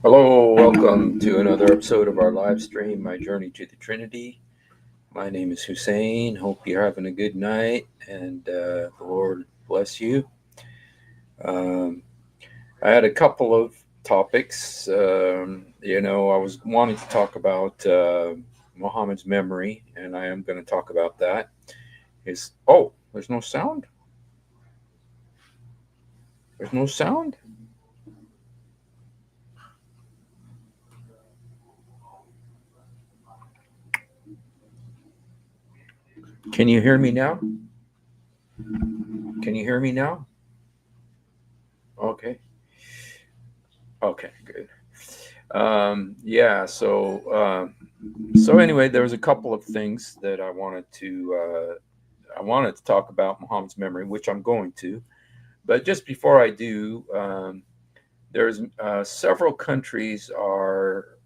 Hello, welcome to another episode of our live stream, My Journey to the Trinity. My name is Hussein. Hope you're having a good night and the Lord bless you. Um, I had a couple of topics. I was wanting to talk about Muhammad's memory, and I am going to talk about that. There's no sound? There's no sound? Can you hear me now? Can you hear me now? Okay. Okay, good. Yeah, so anyway, there was a couple of things that I wanted to talk about Muhammad's memory, which I'm going to. But just before I do, there's several countries are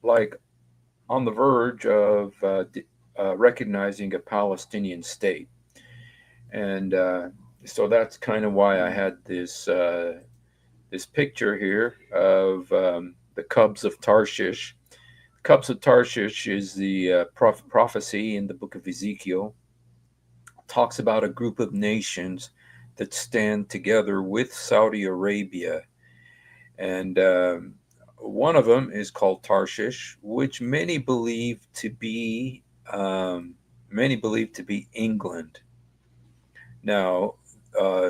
like on the verge of recognizing a Palestinian state, and so that's kind of why I had this picture here of the Cubs of Tarshish. Cubs of Tarshish is the prophecy in the book of Ezekiel. Talks about a group of nations that stand together with Saudi Arabia, and one of them is called Tarshish, which um, many believe to be England. Now,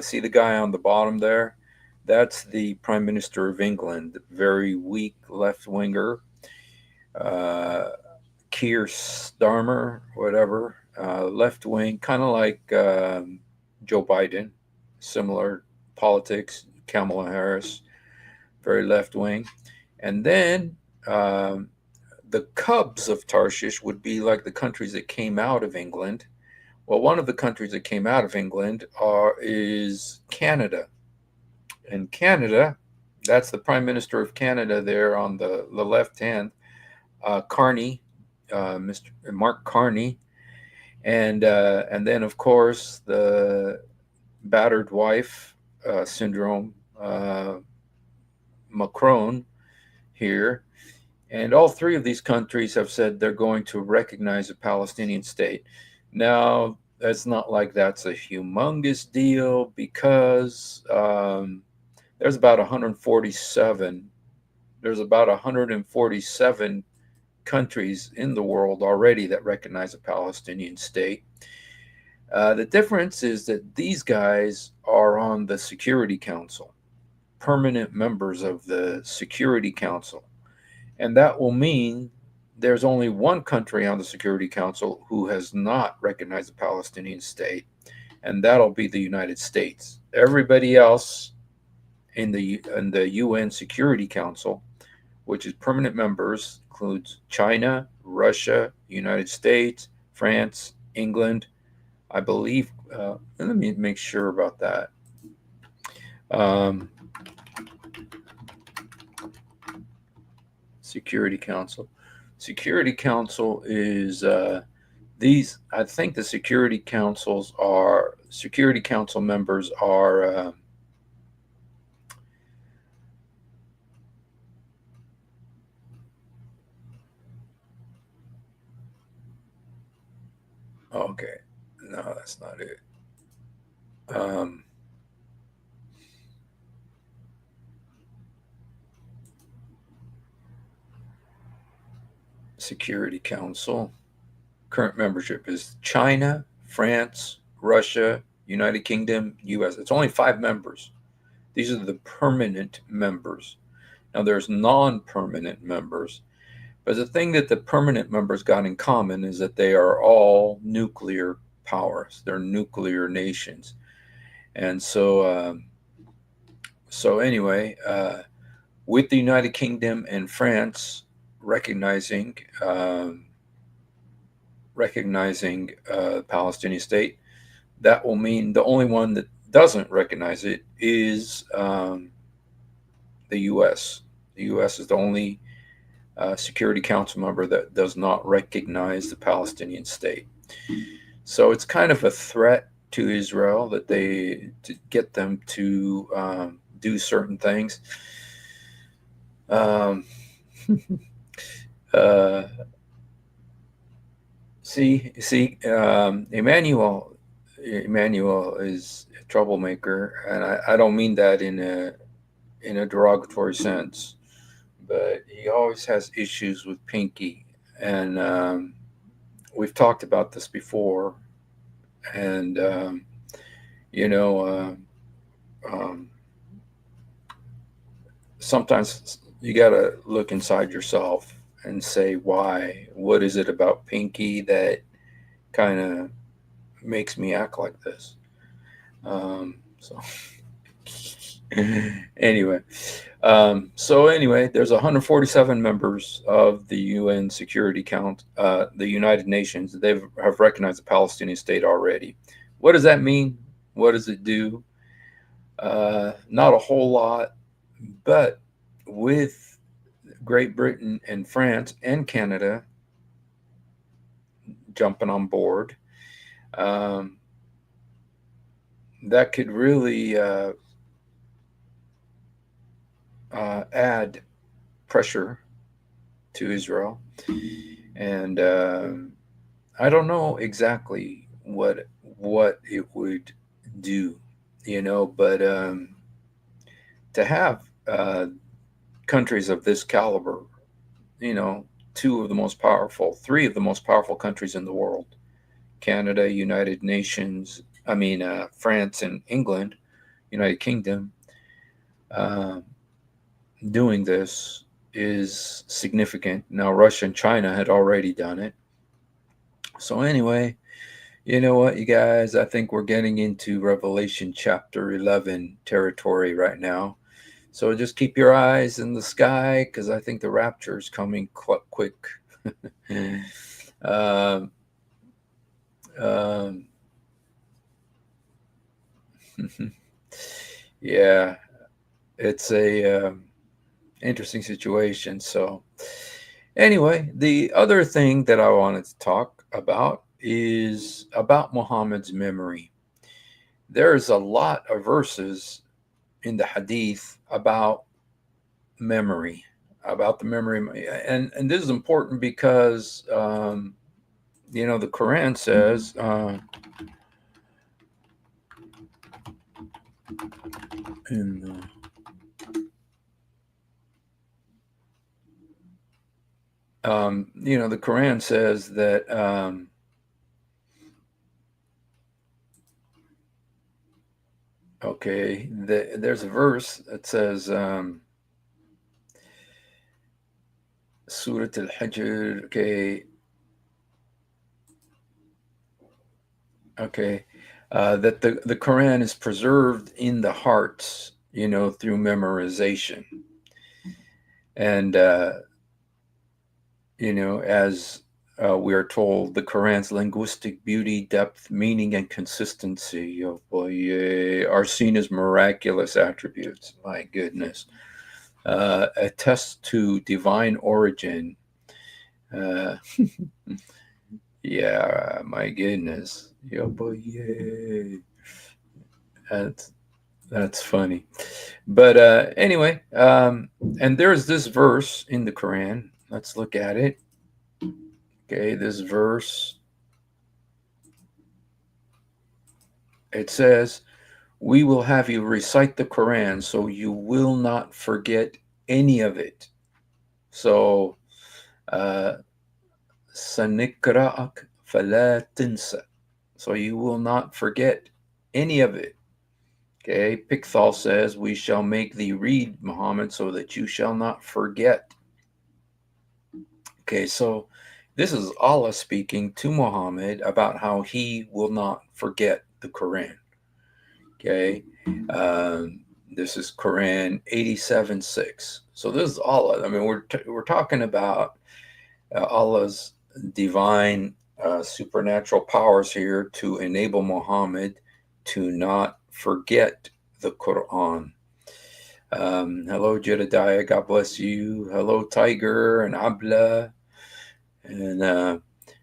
see the guy on the bottom there? That's the Prime Minister of England, very weak left winger, uh, Keir Starmer, whatever, left wing, kind of like Joe Biden, similar politics. Kamala Harris, very left wing, and then um, the Cubs of Tarshish would be like the countries that came out of England. Well, one of the countries that came out of England is Canada, and Canada, that's the Prime Minister of Canada there on the left hand, Carney, Mr. Mark Carney, and then of course the battered wife syndrome, uh, Macron here, and all three of these countries have said they're going to recognize a Palestinian state. Now that's not like that's a humongous deal because there's about 147. There's about 147 countries in the world already that recognize a Palestinian state. The difference is that these guys are on the Security Council, permanent members of the Security Council. And that will mean there's only one country on the Security Council who has not recognized a Palestinian state, and that'll be the United States. Everybody else in the UN Security Council, which is permanent members, includes China, Russia, United States, France, England, I believe. Let me make sure about that. Um, Security Council. Security Council is these. I think the Security Council members are. Okay, no, that's not it. Um, Security Council. Current membership is China, France, Russia, United Kingdom, U.S. It's only five members. These are the permanent members. Now there's non-permanent members, but the thing that the permanent members got in common is that they are all nuclear powers. They're nuclear nations, and so anyway, with the United Kingdom and France recognizing um, Palestinian state, that will mean the only one that doesn't recognize it is the U.S. The U.S. is the only Security Council member that does not recognize the Palestinian state. So it's kind of a threat to Israel that they to get them to do certain things. Um, uh, Emmanuel is a troublemaker, and I don't mean that in a derogatory sense, but he always has issues with Pinky, and we've talked about this before, and you know, um, sometimes you got to look inside yourself and say why. What is it about Pinky that kind of makes me act like this? So anyway, so anyway, there's 147 members of the UN Security Count, the United Nations. They have recognized the Palestinian state already. What does that mean? What does it do? Not a whole lot, but with Great Britain and France and Canada jumping on board, um, that could really add pressure to Israel. And I don't know exactly what it would do, but to have countries of this caliber, you know, three of the most powerful countries in the world, Canada, United Nations, France and England, United Kingdom, uh, doing this is significant. Now, Russia and China had already done it. So, anyway, you know what, you guys? I think we're getting into Revelation chapter 11 territory right now. So, just keep your eyes in the sky because I think the rapture is coming quick. um, um, yeah, it's a interesting situation. So, anyway, the other thing that I wanted to talk about is about Muhammad's memory. There's a lot of verses in the Hadith memory, about the memory, and this is important because the Quran says in the Quran says that there's a verse that says Surat al-Hajr. Okay, that the Quran is preserved in the hearts, through memorization, and as we are told, the Quran's linguistic beauty, depth, meaning, and consistency, oh boy, are seen as miraculous attributes. My goodness, attest to divine origin. Uh, yeah, my goodness, oh boy, yeah. That's that's funny. But anyway, and there's this verse in the Quran. Let's look at it. Okay, this verse, it says, "We will have you recite the Quran so you will not forget any of it." So, uh, "Sanikra'ak fala tinsa." So you will not forget any of it. Okay, Pickthall says, "We shall make thee read, Muhammad, so that you shall not forget." Okay, so this is Allah speaking to Muhammad about how he will not forget the Quran. Okay, this is Quran 87:6. So this is Allah. I mean, we're talking about Allah's divine supernatural powers here to enable Muhammad to not forget the Quran. Hello, Jedediah. God bless you. Hello, Tiger and Abla and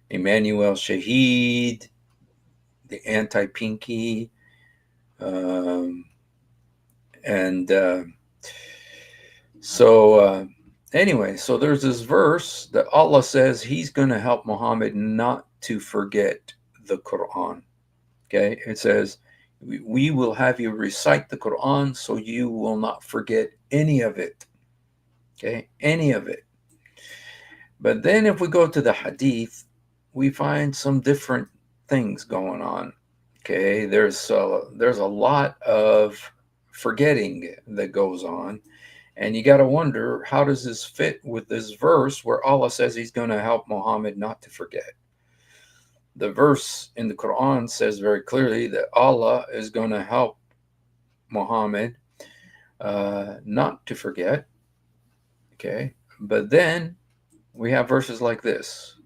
Emmanuel Shahid, the anti Pinky, um, and So, anyway, so there's this verse that Allah says He's going to help Muhammad not to forget the Quran. Okay, it says, "We will have you recite the Quran so you will not forget any of it." Okay, any of it. But then if we go to the Hadith, we find some different things going on. Okay, there's a lot of forgetting that goes on. And you got to wonder, how does this fit with this verse where Allah says He's going to help Muhammad not to forget? The verse in the Quran says very clearly that Allah is going to help Muhammad not to forget. Okay, but then we have verses like this.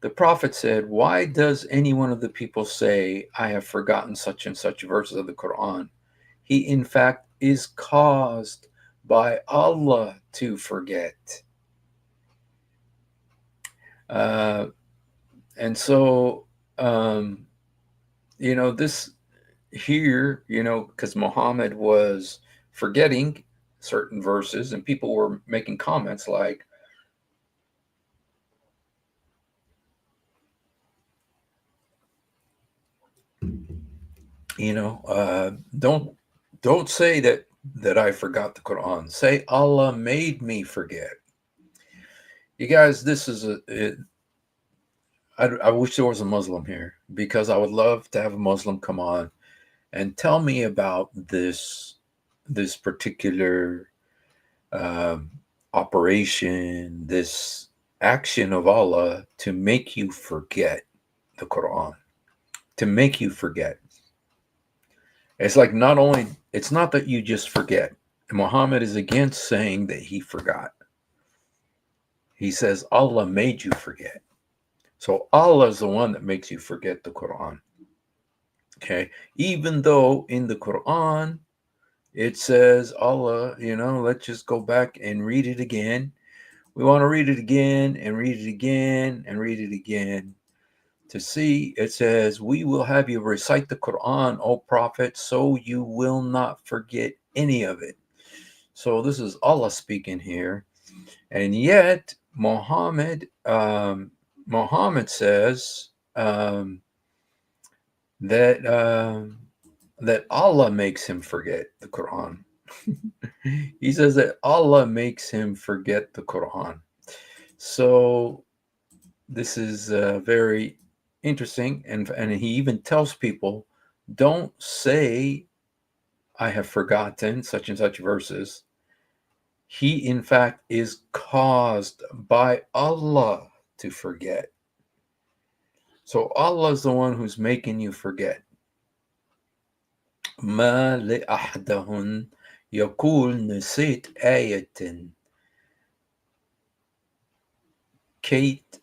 The Prophet said, "Why does any one of the people say, 'I have forgotten such and such verses of the Quran?' He, in fact, is caused by Allah to forget." Uh, and so, um, this here, because Muhammad was forgetting certain verses, and people were making comments like, don't say that I forgot the Quran. Say Allah made me forget. You guys, this is I wish there was a Muslim here, because I would love to have a Muslim come on and tell me about this particular um, operation, this action of Allah to make you forget the Quran, to make you forget. It's like, it's not that you just forget. Muhammad is against saying that he forgot. He says Allah made you forget. So Allah is the one that makes you forget the Quran. Okay. Even though in the Quran it says Allah, let's just go back and read it again. We want to read it again and read it again and read it again to see. It says, "We will have you recite the Quran, O Prophet, so you will not forget any of it." So this is Allah speaking here. And yet Muhammad says that that Allah makes him forget the Quran. He says that Allah makes him forget the Quran. So this is very interesting, and he even tells people, don't say I have forgotten such and such verses. He in fact is caused by Allah to forget. So Allah is the one who's making you forget. ما لأحدهن يقول نسيت آية كيت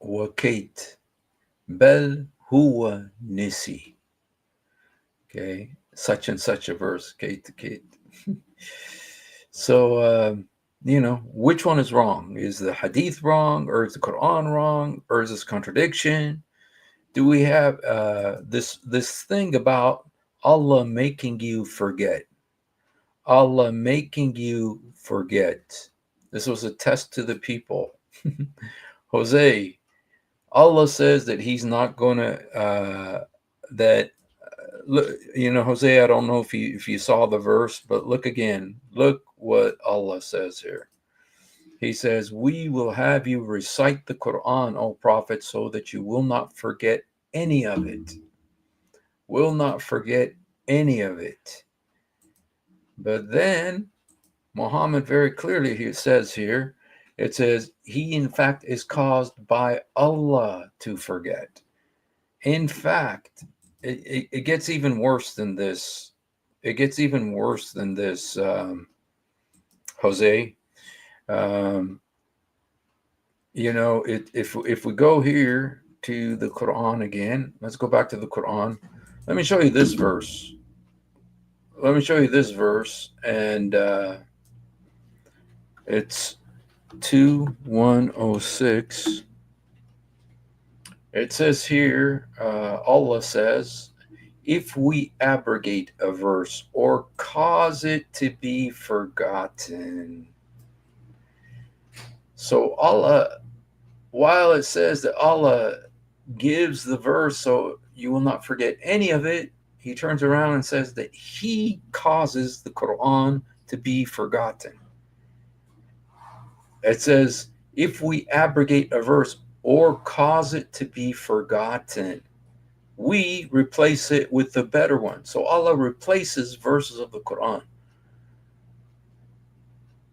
وكيت بل هو نسي. Okay, such and such a verse, Kate. So, which one is wrong? Is the Hadith wrong, or is the Quran wrong, or is this contradiction? Do we have this thing about Allah making you forget? Allah making you forget. This was a test to the people. Jose, Allah says that He's not going to that look, Jose, I don't know if you saw the verse, but look again. Look what Allah says here. He says, "We will have you recite the Quran, O Prophet, so that you will not forget any of it." Will not forget any of it. But then Muhammad very clearly he says here, it says, he in fact is caused by Allah to forget. In fact, it gets even worse than this. It gets even worse than this, Jose. Um, if we go here to the Quran again, let's go back to the Quran. Let me show you this verse. And it's 2106. It says here, Allah says, if we abrogate a verse or cause it to be forgotten. So Allah, while it says that Allah gives the verse so you will not forget any of it, he turns around and says that he causes the Quran to be forgotten. It says, if we abrogate a verse or cause it to be forgotten, we replace it with the better one. So Allah replaces verses of the Quran.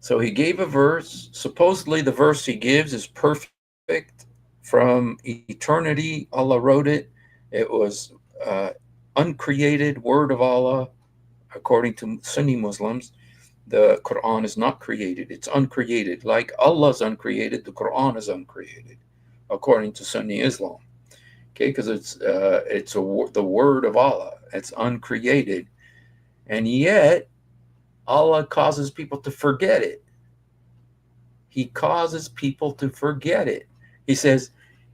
So he gave a verse. Supposedly, the verse he gives is perfect from eternity. Allah wrote it. It was uh, uncreated word of Allah. According to Sunni Muslims, the Quran is not created. It's uncreated. Like Allah's uncreated, the Quran is uncreated, according to Sunni Islam. Okay, because the word of Allah. It's uncreated, and yet Allah causes people to forget it. He causes people to forget it. He says,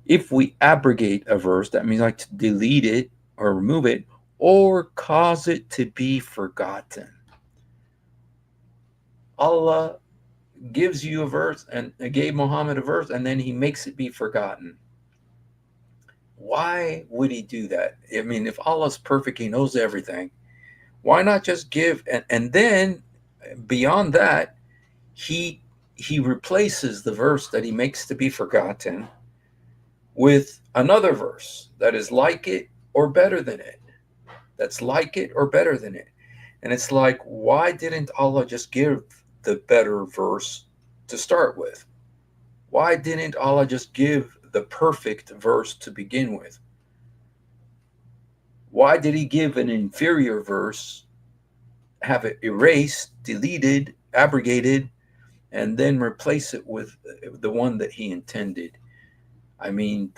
if we abrogate a verse, that means like to delete it or remove it, or cause it to be forgotten. Allah gives you a verse and gave Muhammad a verse, and then he makes it be forgotten. Why would he do that? I mean, if Allah's perfect, he knows everything. Why not just give and then beyond that, he he replaces the verse that he makes to be forgotten with another verse that is like it or better than it. That's like it or better than it. And it's like, why didn't Allah just give the better verse to start with? Why didn't Allah just give the perfect verse to begin with? Why did he give an inferior verse, have it erased, deleted, abrogated, and then replace it with the one that he intended? I mean,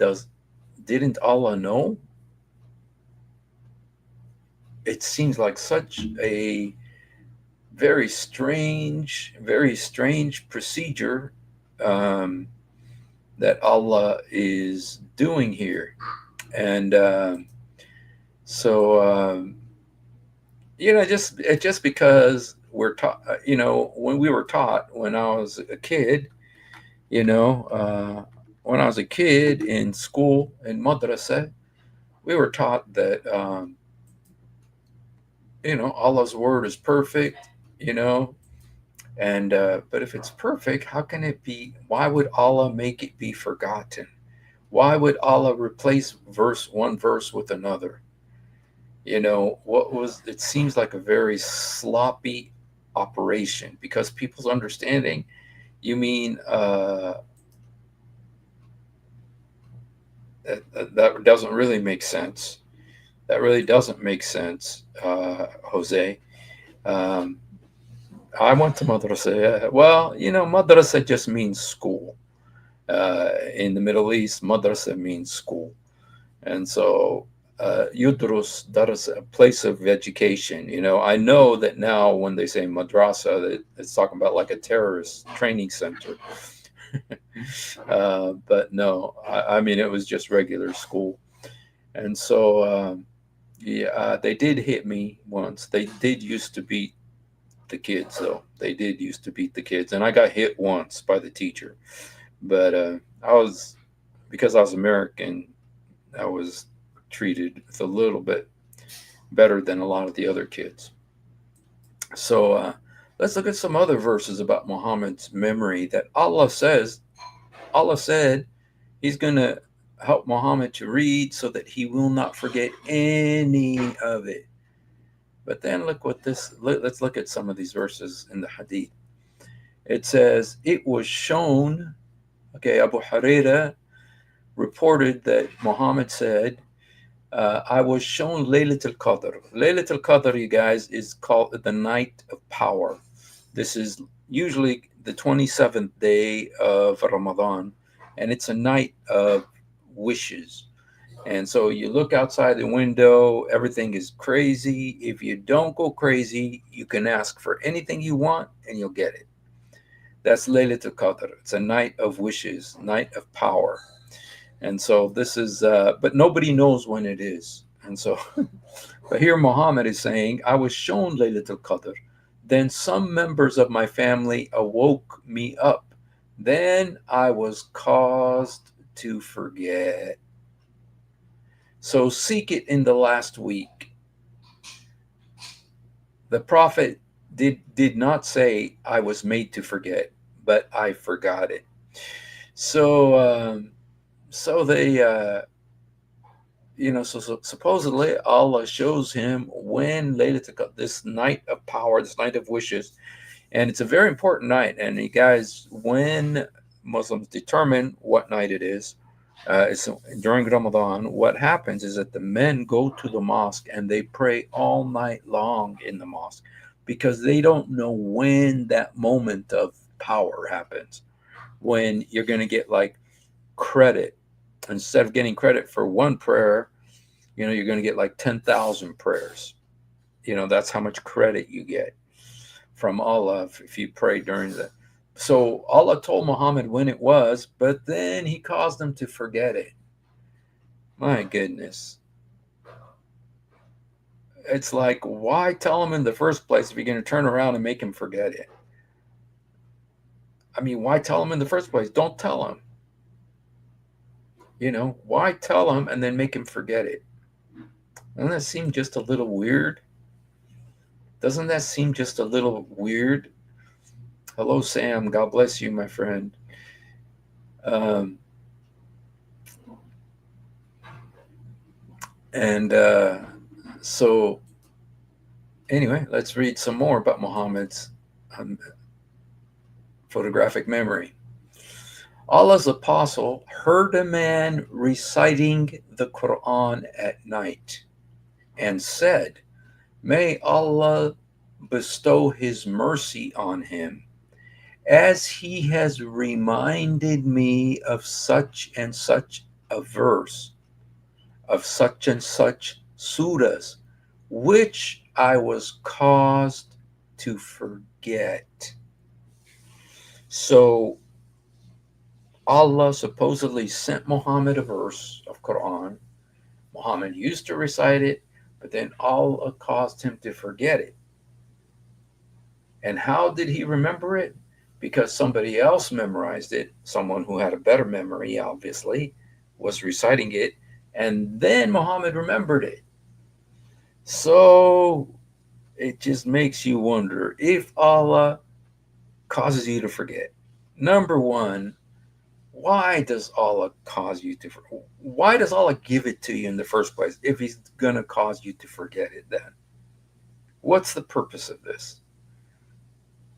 didn't Allah know? It seems like such a very strange procedure um, that Allah is doing here. And so, just because we're taught, when we were taught when I was a kid, you know, when I was a kid in school, in madrasa, we were taught that, Allah's word is perfect, you know, and but if it's perfect, how can it be? Why would Allah make it be forgotten? Why would Allah replace one verse with another? It seems like a very sloppy operation because people's understanding, you mean, that doesn't really make sense. That really doesn't make sense, Jose. Um, I went to madrasa. Well, madrasa just means school. In the Middle East, madrasa means school. And so, yudrus, dars, a place of education. I know that now when they say madrasa, that it's talking about like a terrorist training center. But no, I mean, it was just regular school. And so, yeah, they did hit me once. They did used to beat the kids, though. They did used to beat the kids. And I got hit once by the teacher. But because I was American, I was treated with a little bit better than a lot of the other kids. So let's look at some other verses about Muhammad's memory that Allah said he's going to help Muhammad to read so that he will not forget any of it. But then let's look at some of these verses in the hadith. It says, it was shown, okay, Abu Huraira reported that Muhammad said, I was shown Laylat al-Qadr. Laylat al-Qadr, you guys, is called the night of power. This is usually the 27th day of Ramadan, and it's a night of wishes. And so you look outside the window, everything is crazy. If you don't go crazy, you can ask for anything you want and you'll get it. That's Laylat al-Qadr. It's a night of wishes, night of power. And so this is, but nobody knows when it is. And so, but here Muhammad is saying, I was shown Laylatul Qadr. Then some members of my family awoke me up. Then I was caused to forget. So seek it in the last week. The Prophet did not say, I was made to forget, but I forgot it. So, so they, so supposedly Allah shows him when Laylatul Qadr, this night of power, this night of wishes, and it's a very important night. And you guys, when Muslims determine what night it is, it's during Ramadan. What happens is that the men go to the mosque and they pray all night long in the mosque because they don't know when that moment of power happens. When you're going to get like credit instead of getting credit for one prayer, you're going to get like 10,000 prayers. That's how much credit you get from Allah if you pray during the. So Allah told Muhammad when it was, but then he caused them to forget it. My goodness. It's like, why tell him in the first place if you're going to turn around and make him forget it? I mean, why tell him in the first place? Don't tell him. Why tell him and then make him forget it? Doesn't that seem just a little weird? Doesn't that seem just a little weird? Hello, Sam. God bless you, my friend. Um, and so, anyway, let's read some more about Muhammad's um, photographic memory. Allah's apostle heard a man reciting the Quran at night and said, May Allah bestow his mercy on him, as he has reminded me of such and such a verse, of such and such surahs, which I was caused to forget. So Allah supposedly sent Muhammad a verse of Quran. Muhammad used to recite it, but then Allah caused him to forget it. And how did he remember it? Because somebody else memorized it, someone who had a better memory, obviously, was reciting it, and then Muhammad remembered it. So it just makes you wonder if Allah causes you to forget. Number one, why does Allah cause you to forget? Why does Allah give it to you in the first place if he's going to cause you to forget it then? What's the purpose of this?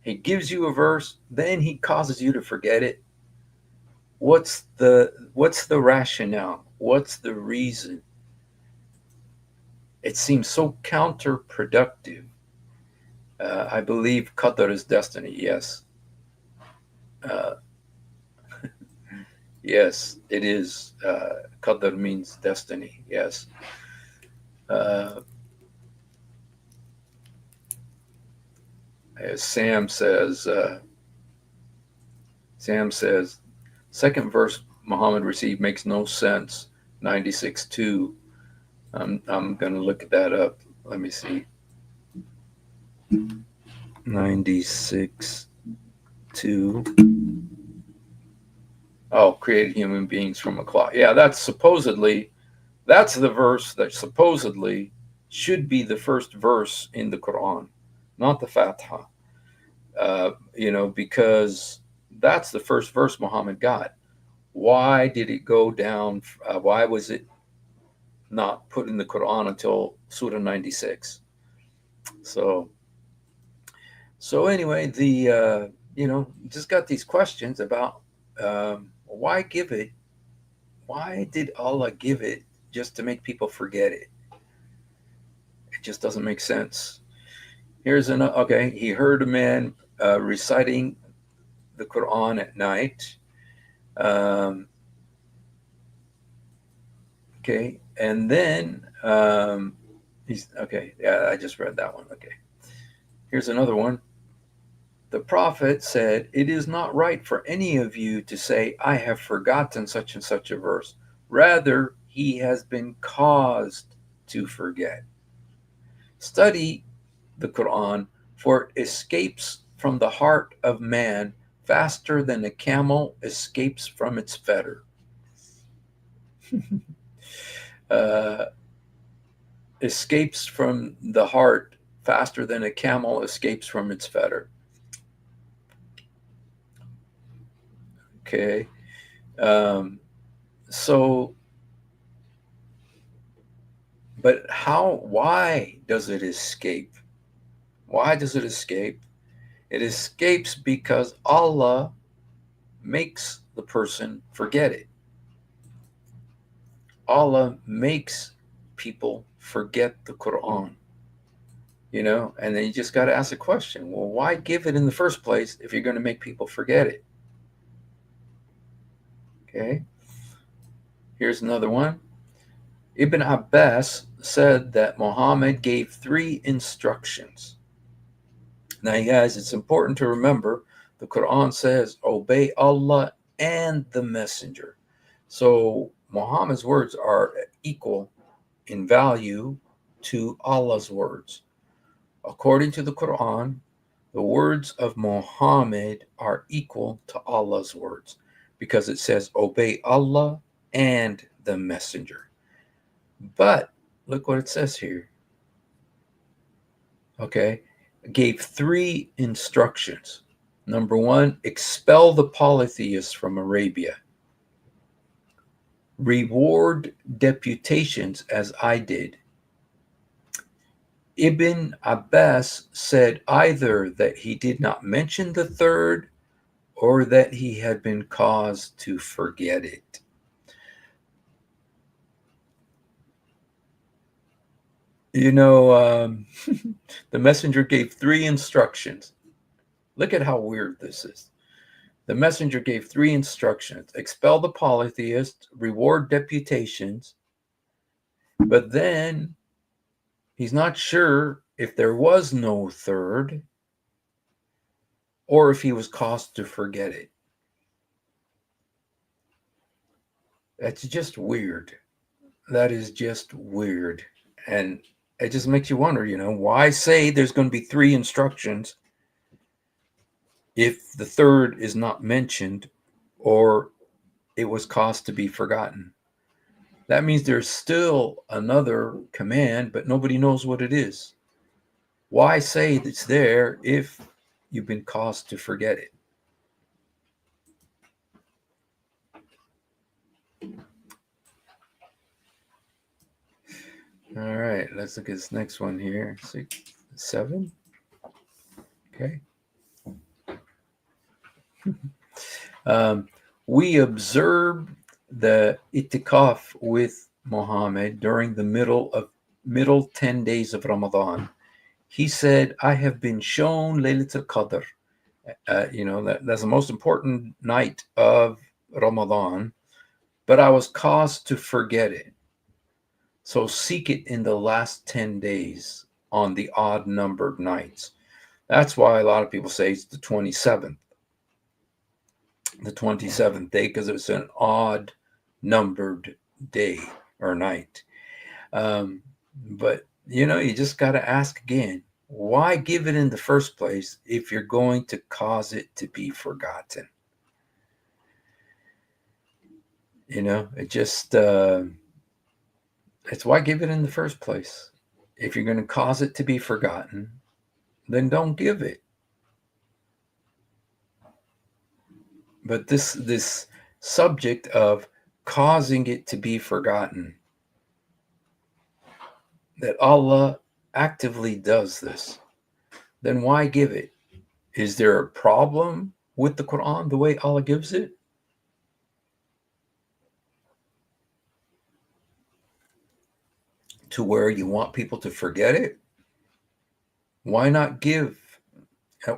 He gives you a verse, then he causes you to forget it. What's the rationale? What's the reason? It seems so counterproductive. I believe Qadr is destiny. Yes. Uh, yes, it is. Qadr means destiny. Yes. Uh, as Sam says, second verse Muhammad received makes no sense. 96:2. I'm going to look that up. Let me see. 96:2. Oh, created human beings from a cloud. Yeah, that's the verse that supposedly should be the first verse in the Quran, not the Fatiha. Because that's the first verse Muhammad got. Why did it go down? Why was it not put in the Quran until Surah 96? So anyway, just got these questions about why give it? Why did Allah give it just to make people forget it? It just doesn't make sense. Here's another. Okay, he heard a man reciting the Quran at night. Okay, and then he's okay. Yeah, I just read that one. Okay, here's another one. The Prophet said, It is not right for any of you to say, I have forgotten such and such a verse. Rather, he has been caused to forget. Study the Quran, for it escapes from the heart of man faster than a camel escapes from its fetter. uh, Escapes from the heart faster than a camel escapes from its fetter. Okay. Um, so, but why does it escape? Why does it escape? It escapes because Allah makes the person forget it. Allah makes people forget the Quran, and then you just got to ask the question, well, why give it in the first place if you're going to make people forget it? Okay. Here's another one. Ibn Abbas said that Muhammad gave 3 instructions. Now, you guys, it's important to remember the Quran says, obey Allah and the messenger. So Muhammad's words are equal in value to Allah's words. According to the Quran, the words of Muhammad are equal to Allah's words because it says, obey Allah and the messenger. But look what it says here. Okay. Gave 3 instructions. Number 1, expel the polytheists from Arabia. Reward deputations as I did. Ibn Abbas said either that he did not mention the third or that he had been caused to forget it. The messenger gave 3 instructions. Look at how weird this is. The messenger gave 3 instructions: expel the polytheists, reward deputations, but then he's not sure if there was no third or if he was caused to forget it. That's just weird. That is just weird. And it just makes you wonder, why say there's going to be 3 instructions if the third is not mentioned or it was caused to be forgotten? That means there's still another command, but nobody knows what it is. Why say it's there if you've been caused to forget it? All right, let's look at this next one here. 6, 7. Okay. We observed the itikaf with Muhammad during the middle 10 days of Ramadan. He said, I have been shown Laylatul Qadr. That's the most important night of Ramadan, but I was caused to forget it. So seek it in the last 10 days on the odd numbered nights. That's why a lot of people say it's the 27th day, because it's an odd numbered day or night. But you just got to ask again, why give it in the first place if you're going to cause it to be forgotten? It just it's why give it in the first place. If you're going to cause it to be forgotten, then don't give it. But this subject of causing it to be forgotten, that Allah actively does this, then why give it? Is there a problem with the Quran the way Allah gives it? To where you want people to forget it? Why not give?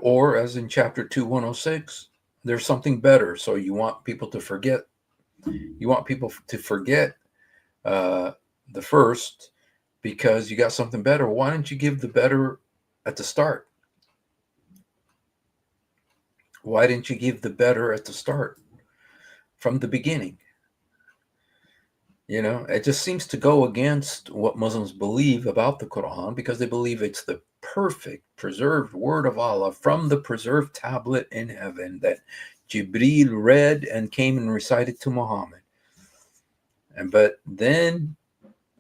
Or as in chapter 2, 106, there's something better. So you want people to forget. You want people to forget the first because you got something better. Why don't you give the better at the start? Why didn't you give the better at the start from the beginning? It just seems to go against what Muslims believe about the Quran because they believe it's the perfect preserved word of Allah from the preserved tablet in heaven that Jibreel read and came and recited to Muhammad. But then,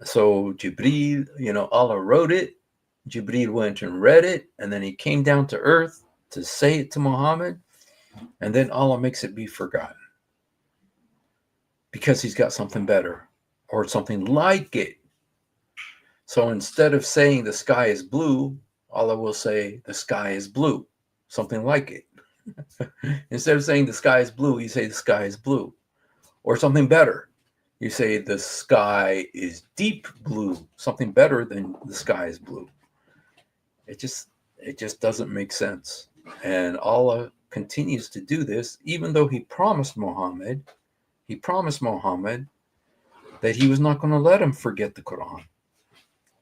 so Jibreel, Allah wrote it, Jibreel went and read it, and then he came down to earth to say it to Muhammad, and then Allah makes it be forgotten because he's got something better or something like it. So instead of saying the sky is blue, Allah will say the sky is blue, something like it. Instead of saying the sky is blue, you say the sky is blue, or something better. You say the sky is deep blue, something better than the sky is blue. It just doesn't make sense. And Allah continues to do this, even though he promised Muhammad that he was not going to let him forget the Quran.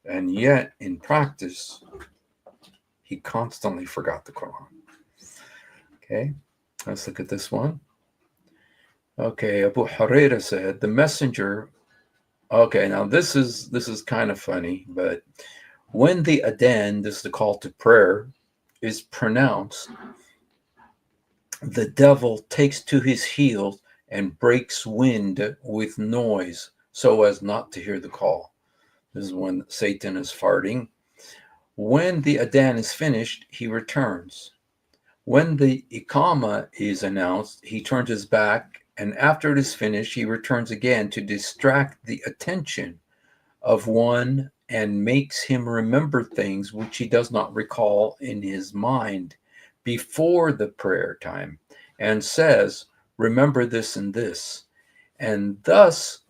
And yet, in practice, he constantly forgot the Quran. Okay, let's look at this one. Okay, Abu Hurairah said, the messenger. Okay, now this is kind of funny, but when the adhan, this is the call to prayer, is pronounced, the devil takes to his heels and breaks wind with noise so as not to hear the call. This is when Satan is farting. When the adhan is finished, he returns. When the iqama is announced, he turns his back, and after it is finished, he returns again to distract the attention of one and makes him remember things which he does not recall in his mind before the prayer time, and says, remember this and this, and thus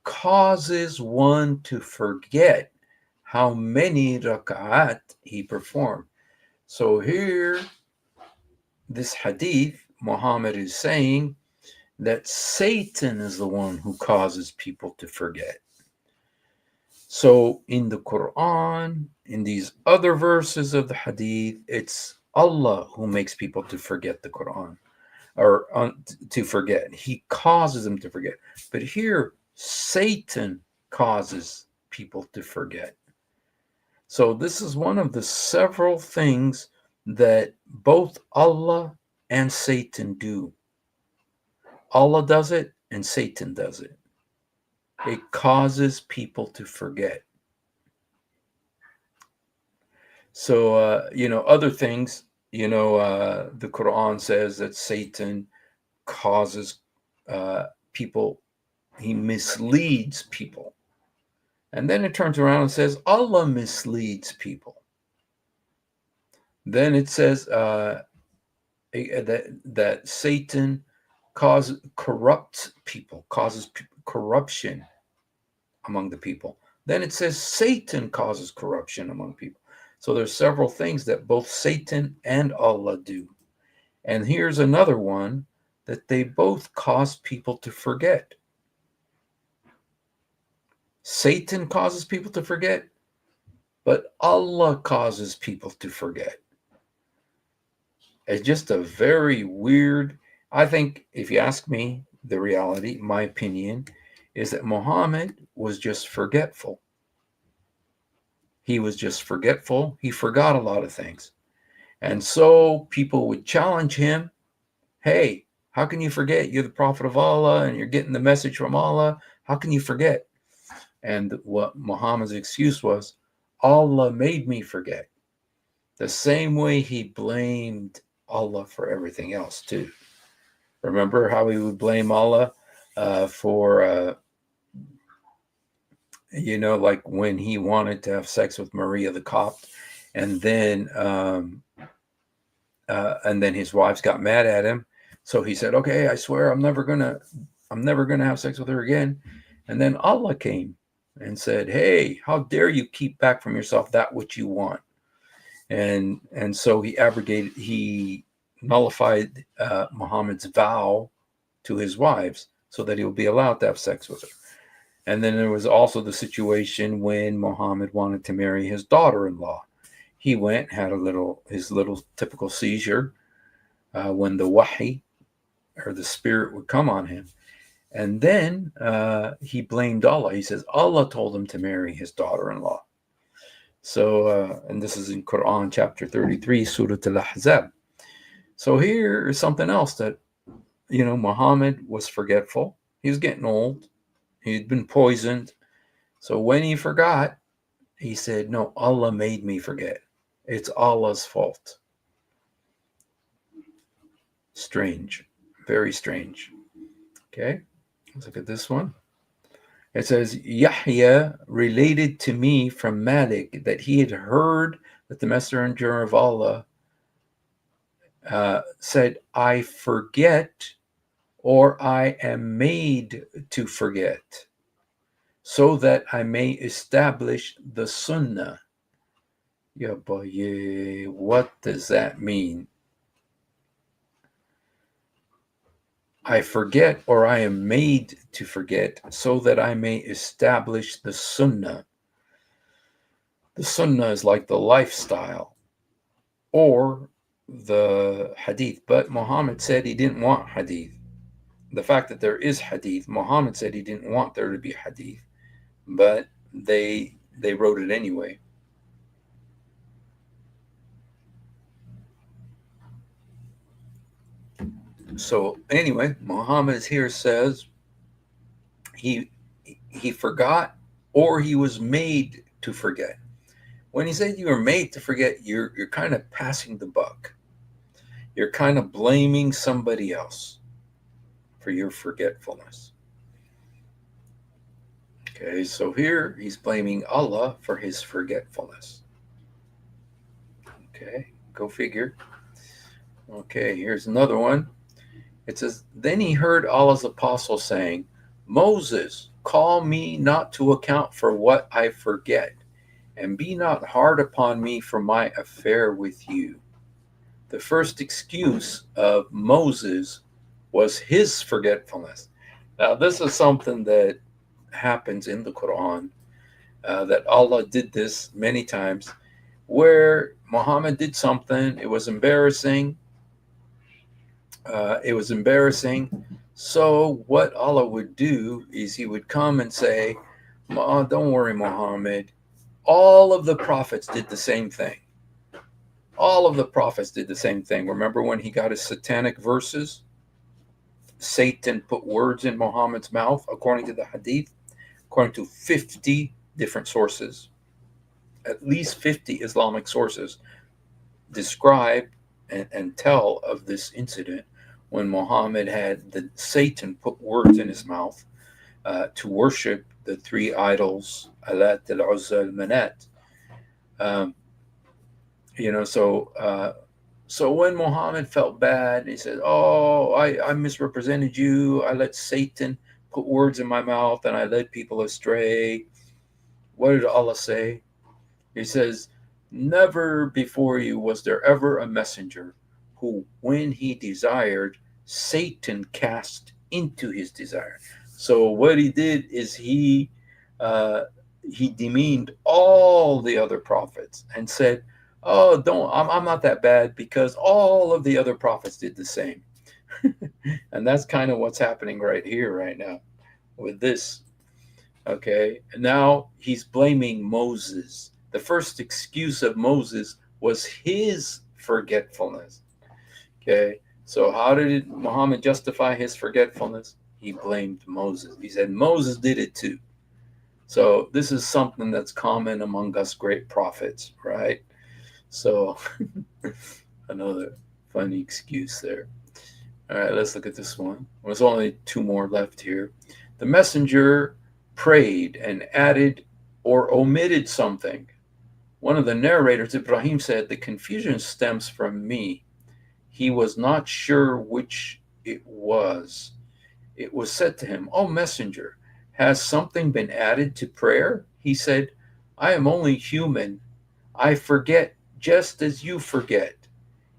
causes one to forget how many rak'at he performed. So here, this hadith, Muhammad is saying that Satan is the one who causes people to forget. So in the Quran, in these other verses of the hadith, it's Allah who makes people to forget the Quran, or to forget. He causes them to forget. But here, Satan causes people to forget. So this is one of the several things that both Allah and Satan do. Allah does it and Satan does it. It causes people to forget. So, other things, the Quran says that Satan causes people, he misleads people. And then it turns around and says Allah misleads people. Then it says that Satan corrupts people, causes corruption among the people. Then it says Satan causes corruption among people. So there's several things that both Satan and Allah do. And here's another one that they both cause people to forget. Satan causes people to forget, but Allah causes people to forget. It's just a very weird, I think, if you ask me, the reality, my opinion, is that Muhammad was just forgetful. He was just forgetful. He forgot a lot of things. And so people would challenge him, hey, how can you forget? You're the prophet of Allah and you're getting the message from Allah. How can you forget? And what Muhammad's excuse was, Allah made me forget. The same way he blamed Allah for everything else too. Remember how he would blame Allah for, like when he wanted to have sex with Maria the Copt, and then his wives got mad at him. So he said, "Okay, I swear I'm never gonna have sex with her again." And then Allah came and said, "Hey, how dare you keep back from yourself that which you want?" And so he nullified Muhammad's vow to his wives so that he would be allowed to have sex with her. And then there was also the situation when Muhammad wanted to marry his daughter-in-law. He went, had his little typical seizure when the wahi, or the spirit, would come on him. And then he blamed Allah. He says Allah told him to marry his daughter-in-law. So, and this is in Quran chapter 33, Surah Al-Ahzab. So here is something else that, Muhammad was forgetful. He was getting old. He'd been poisoned. So when he forgot, he said, no, Allah made me forget. It's Allah's fault. Strange. Very strange. Okay, let's look at this one. It says, Yahya related to me from Malik that he had heard that the Messenger of Allah said, I forget or I am made to forget, so that I may establish the Sunnah. Yeah, boy, what does that mean? I forget or I am made to forget, so that I may establish the Sunnah. The Sunnah is like the lifestyle or the Hadith, but Muhammad said he didn't want Hadith. The fact that there is Hadith, Muhammad said he didn't want there to be Hadith, but they wrote it anyway. So anyway, Muhammad here says he forgot or he was made to forget. When he said you were made to forget, you're kind of passing the buck. You're kind of blaming somebody else for your forgetfulness. Okay, so here he's blaming Allah for his forgetfulness. Okay, go figure. Okay, here's another one. It says, then he heard Allah's apostle saying, Moses, call me not to account for what I forget, and be not hard upon me for my affair with you. The first excuse of Moses was his forgetfulness. Now, this is something that happens in the Quran, that Allah did this many times, where Muhammad did something, it was embarrassing. So what Allah would do is he would come and say, don't worry, Muhammad. All of the prophets did the same thing. All of the prophets did the same thing. Remember when he got his satanic verses? Satan put words in Muhammad's mouth, according to the Hadith, according to 50 different sources. At least 50 Islamic sources describe and tell of this incident when Muhammad had Satan put words in his mouth to worship the three idols, Alat, Al-Uzza, Al-Manat. So when Muhammad felt bad, he said, I misrepresented you. I let Satan put words in my mouth and I led people astray. What did Allah say? He says, never before you was there ever a messenger who, when he desired, Satan cast into his desire. So what he did is he demeaned all the other prophets and said, I'm not that bad because all of the other prophets did the same. And that's kind of what's happening right here, right now with this. Okay, and now he's blaming Moses. The first excuse of Moses was his forgetfulness. Okay, so how did Muhammad justify his forgetfulness? He blamed Moses. He said Moses did it too. So this is something that's common among us great prophets, right? So another funny excuse there. All right, let's look at this one. There's only two more left here. The messenger prayed and added or omitted something. One of the narrators, Ibrahim, said, the confusion stems from me. He was not sure which it was. It was said to him, O messenger, has something been added to prayer? He said, I am only human. I forget just as you forget.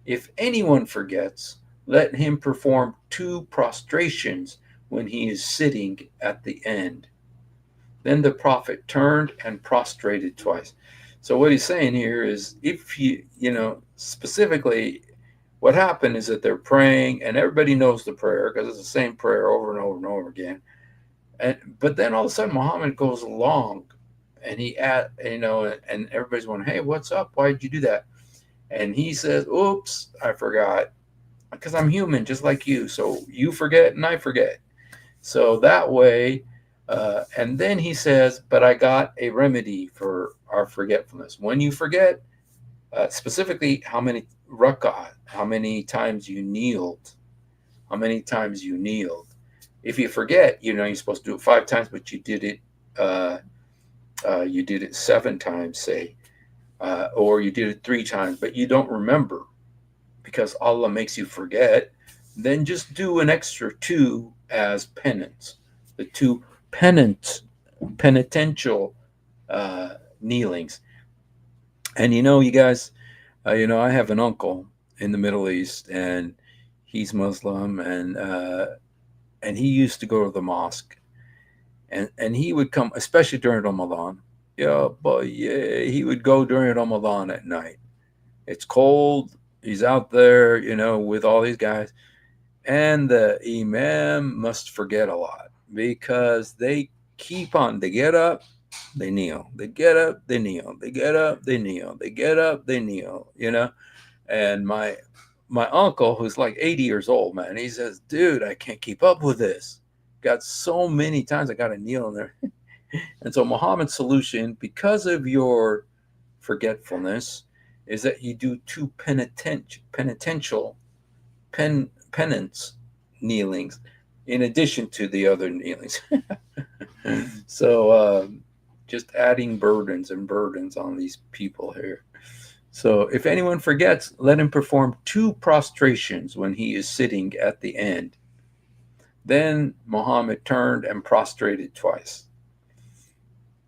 If anyone forgets, let him perform 2 prostrations when he is sitting at the end. Then the prophet turned and prostrated twice. So what he's saying here is, if specifically What happened is that they're praying, and everybody knows the prayer because it's the same prayer over and over and over again. But then all of a sudden, Muhammad goes along, and and everybody's going, "Hey, what's up? Why did you do that?" And he says, "Oops, I forgot." Because I'm human just like you. So you forget and I forget. So that way, and then he says, but I got a remedy for our forgetfulness. When you forget, specifically how many rak'ah, how many times you kneeled, how many times you kneeled. If you forget, you're supposed to do it 5 times, but uh, you did it 7 times, say, or you did it 3 times, but you don't remember because Allah makes you forget, then just do an extra two as penance. The two penitential kneelings. And you guys, I have an uncle in the Middle East, and he's Muslim, and he used to go to the mosque, and he would come, especially during Ramadan. Yeah, but yeah, he would go during Ramadan at night. It's cold. He's out there, with all these guys. And the imam must forget a lot because they get up, they kneel, they get up, they kneel, they get up, they kneel, they get up, they kneel. And my uncle, who's like 80 years old, man, he says, dude, I can't keep up with this. Got so many times I got to kneel in there. And so Muhammad's solution, because of your forgetfulness, is that you do two penitential penance kneelings in addition to the other kneelings. So just adding burdens and burdens on these people here. So if anyone forgets, let him perform 2 prostrations when he is sitting at the end. Then Muhammad turned and prostrated twice.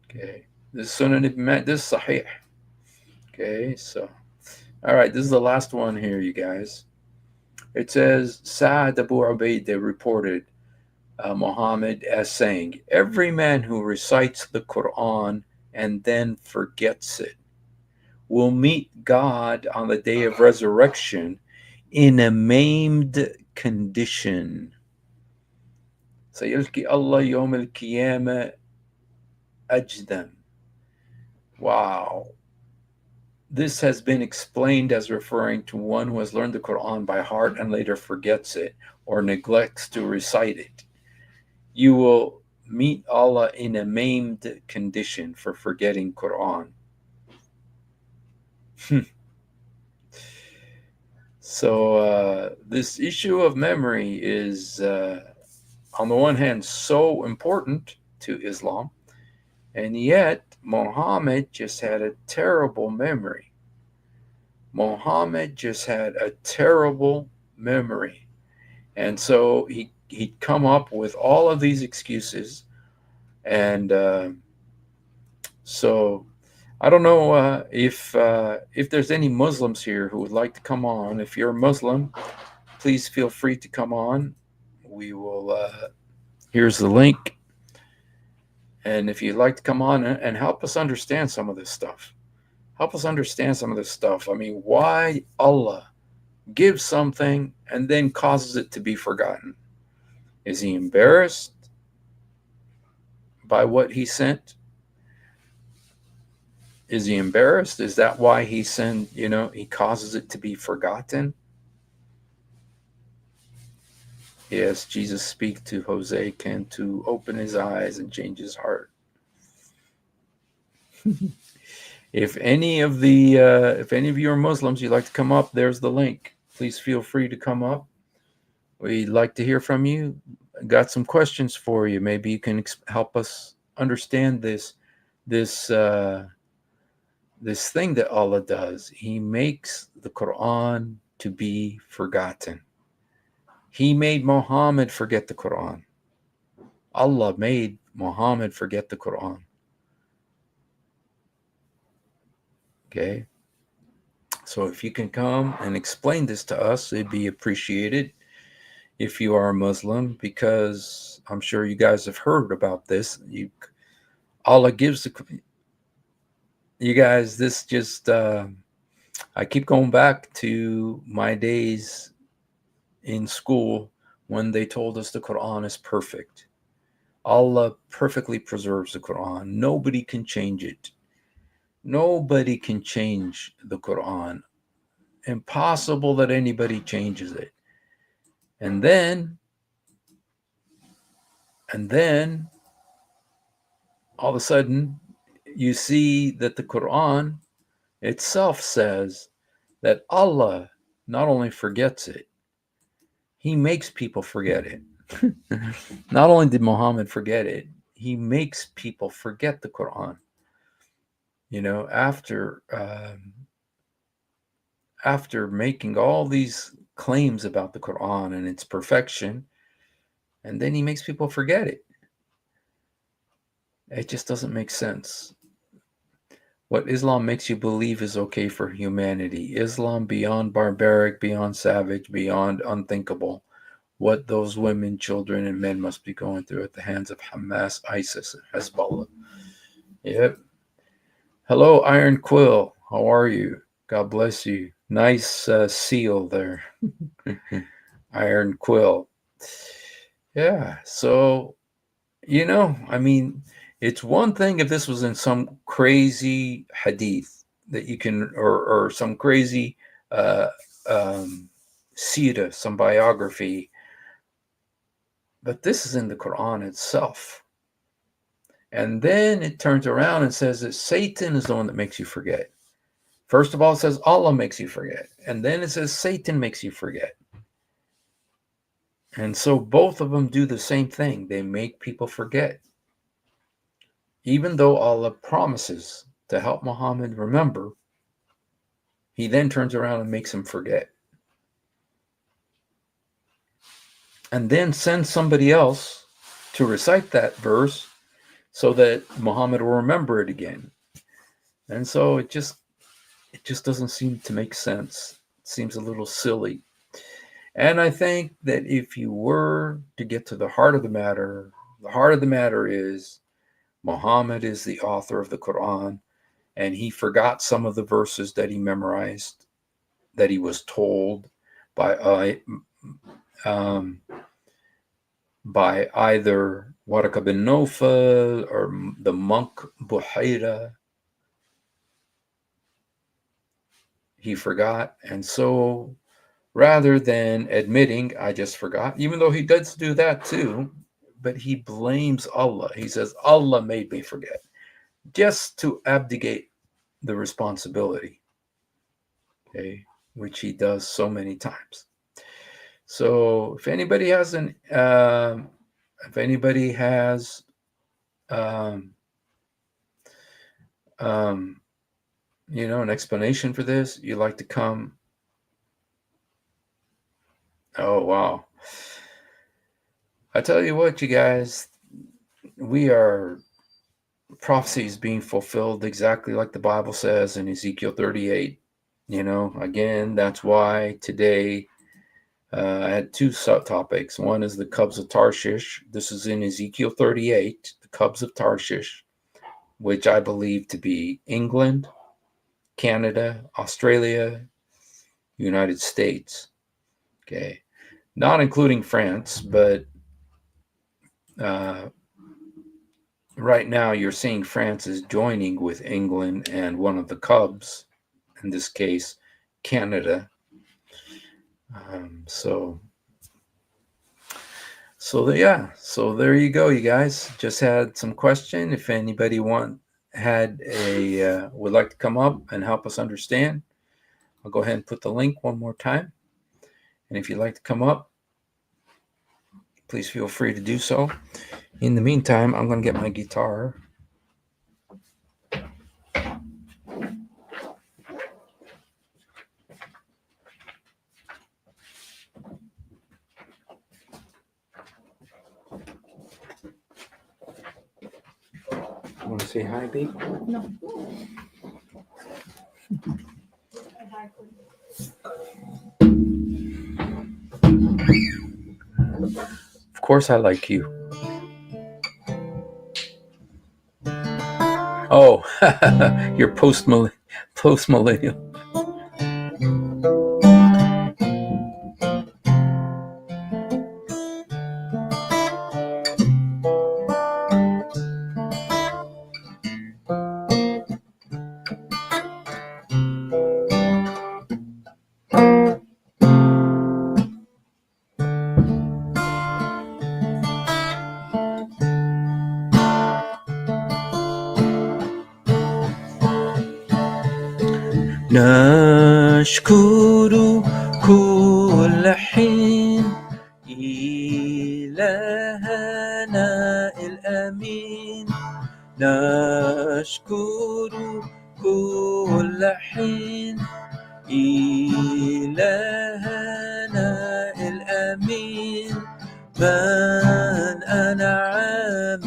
Okay. This is Sunan ibn Majah. This is Sahih. Okay, so all right, this is the last one here, you guys. It says Sa'ad Abu Ubaidah reported Muhammad as saying, "Every man who recites the Quran and then forgets it will meet God on the day of resurrection in a maimed condition. سيلقي الله يوم القيامة أجدم." Wow. This has been explained as referring to one who has learned the Quran by heart and later forgets it or neglects to recite it. You will meet Allah in a maimed condition for forgetting Quran. So this issue of memory is, on the one hand, so important to Islam, and yet Muhammad just had a terrible memory. Muhammad just had a terrible memory. And so he'd come up with all of these excuses. And so I don't know if there's any Muslims here who would like to come on. If you're a Muslim, please feel free to come on. We will, here's the link. And if you'd like to come on and help us understand some of this stuff, help us understand some of this stuff. I mean, why Allah gives something and then causes it to be forgotten? Is he embarrassed by what he sent? Is he embarrassed? Is that why he he causes it to be forgotten? Yes, Jesus speak to Jose can to open his eyes and change his heart. If any of you are Muslims, you'd like to come up, there's the link. Please feel free to come up. We'd like to hear from you. Got some questions for you. Maybe you can help us understand this thing that Allah does. He makes the Quran to be forgotten. He made Muhammad forget the Quran. Allah made Muhammad forget the Quran. Okay? So if you can come and explain this to us, it'd be appreciated if you are a Muslim, because I'm sure you guys have heard about this. Allah gives you guys, this just I keep going back to my days in school when they told us the Quran is perfect. Allah perfectly preserves the Quran. Nobody can change it. Nobody can change the Quran. Impossible that anybody changes it. And then all of a sudden you see that the Quran itself says that Allah not only forgets it, he makes people forget it. Not only did Muhammad forget it, he makes people forget the Quran. You know, after making all these claims about the Quran and its perfection, and then he makes people forget it. It just doesn't make sense. What Islam makes you believe is okay for humanity. Islam beyond barbaric, beyond savage, beyond unthinkable. What those women, children, and men must be going through at the hands of Hamas, ISIS, and Hezbollah. Yep. Hello, Iron Quill. How are you? God bless you. Nice seal there. Iron Quill. Yeah, so, I mean, it's one thing if this was in some crazy hadith that you can, or some crazy seerah, some biography, but this is in the Quran itself. And then it turns around and says that Satan is the one that makes you forget. First of all, it says Allah makes you forget. And then it says Satan makes you forget. And so both of them do the same thing. They make people forget. Even though Allah promises to help Muhammad remember, he then turns around and makes him forget. And then sends somebody else to recite that verse so that Muhammad will remember it again. And so it just doesn't seem to make sense. It seems a little silly. And I think that if you were to get to the heart of the matter is Muhammad is the author of the Quran, and he forgot some of the verses that he memorized, that he was told by either Waraka bin Nawfal or the monk Buhaira. He forgot, and so rather than admitting, I just forgot, even though he does do that too, but he blames Allah. He says, Allah made me forget, just to abdicate the responsibility, okay, which he does so many times. So if anybody has an an explanation for this, you'd like to come. Oh, wow. I tell you what, you guys, prophecy is being fulfilled exactly like the Bible says in Ezekiel 38. Again, that's why today I had two subtopics. One is the cubs of Tarshish. This is in Ezekiel 38, the cubs of Tarshish, which I believe to be England, Canada, Australia, United States. Okay. Not including France, but right now you're seeing France is joining with England and one of the cubs, in this case, Canada. So there you go, you guys. Just had some question. If anybody would like to come up and help us understand, I'll go ahead and put the link one more time. And if you'd like to come up, please feel free to do so. In the meantime, I'm going to get my guitar. Want to say hi, babe? No. Of course I like you. Oh, you're post-millennial. نشكر كل حين إلهنا الأمين نشكر كل حين إلهنا الأمين من أنعم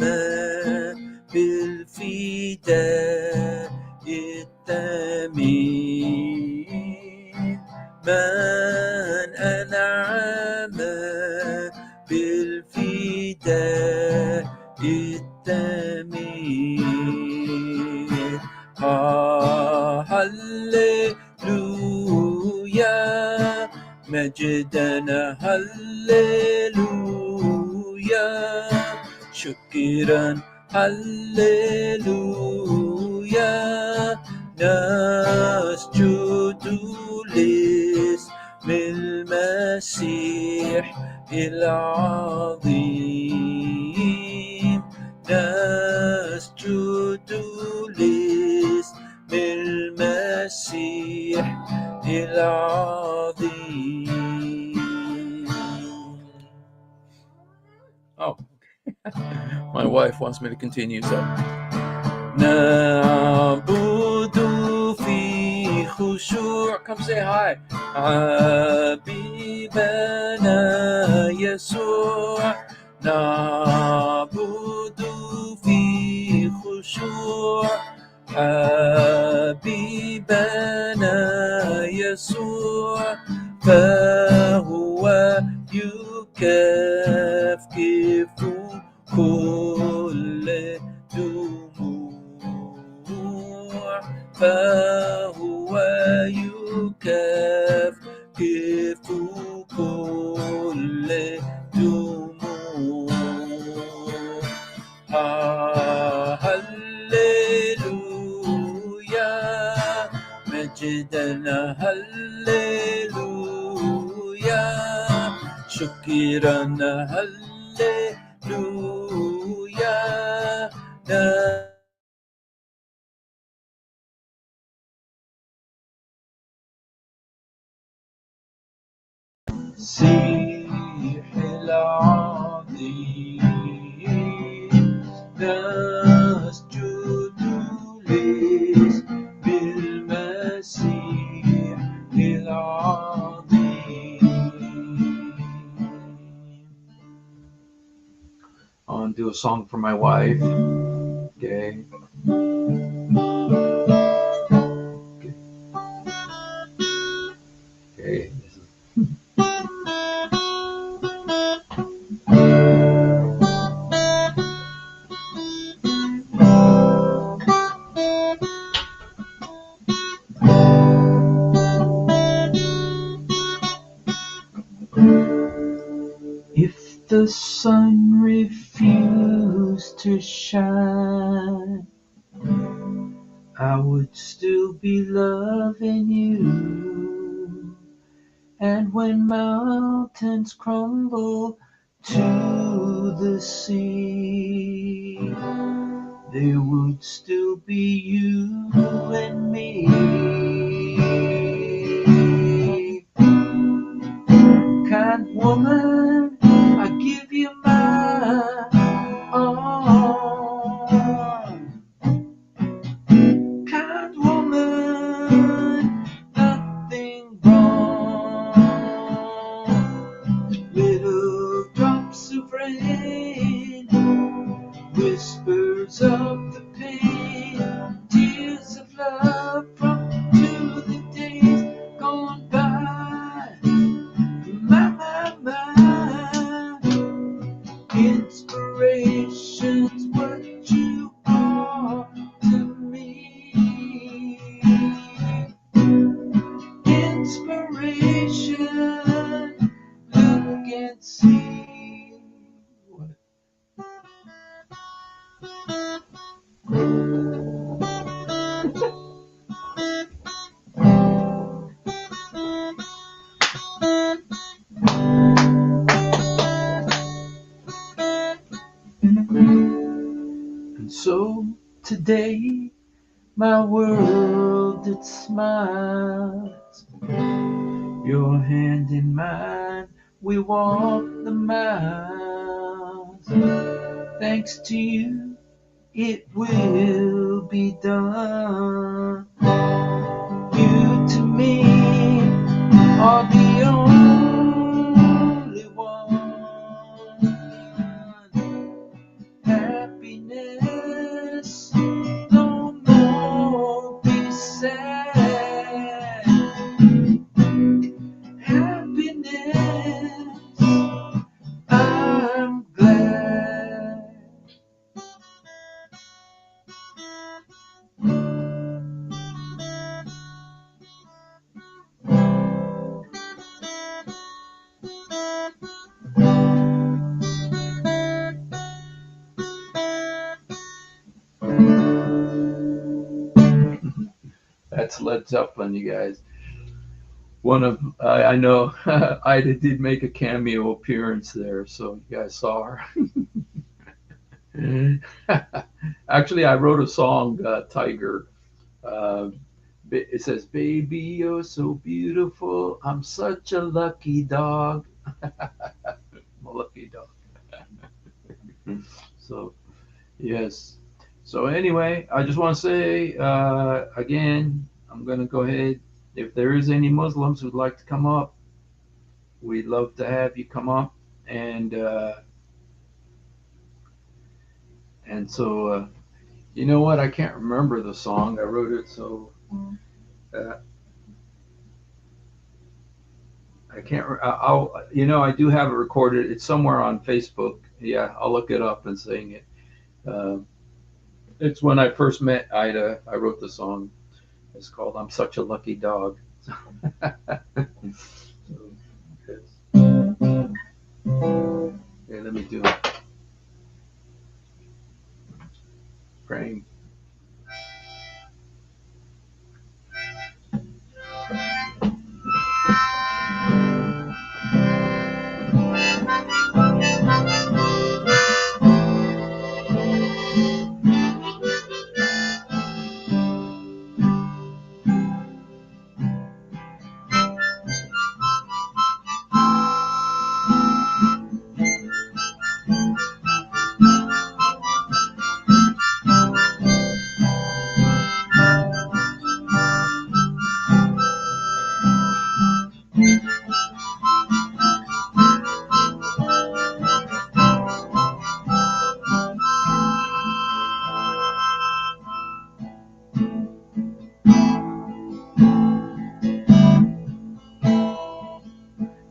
بالفداء الثمين من أنعم بالفداء الثمين هللويا مجدنا هللويا شكرا هللويا نسجد لاسم المسيح العظيم نسجد لاسم المسيح العظيم. Oh, my wife wants me to continue, so. نعبد في خشوع. Come say hi. حبيبنا يسوع نعبد في خشوع حبيبنا يسوع فهو يكفكف كل دموع فهو يكفكف كل دموع هللويا مجدنا هللويا شكرا هللويا المسيح العظيم نسجد لاسم المسيح العظيم. I want to do a song for my wife. Okay. Okay. If the sun refused to shine, I would still be loving you. And when mountains crumble to the sea, there would still be you and me. Kind woman, I give you my arm. Kind woman, nothing wrong. Little drops of rain, whispers of the pain, tears of love from to the days gone by. My, inspiration's what you are to me. Inspiration, look and see. And so today my world that smiles. Your hand in mine, we walk the miles. Thanks to you, it will be done. You to me are the only one. Happiness, no more be sad. Happiness, I'm glad. That's Led Zeppelin, you guys. One of I know Ida did make a cameo appearance there, so you guys saw her. Actually, I wrote a song, Tiger. Uh, it says, "Baby, you're so beautiful. I'm such a lucky dog." I'm a lucky dog. So yes. So anyway, I just want to say again, I'm going to go ahead. If there is any Muslims who'd like to come up, we'd love to have you come up. And so you know what? I can't remember the song. I wrote it, so uh, I can't. I'll. You know, I do have it recorded. It's somewhere on Facebook. Yeah, I'll look it up and sing it. Uh, it's when I first met Ida. I wrote the song. It's called "I'm Such a Lucky Dog." Okay, let me do it. Praying.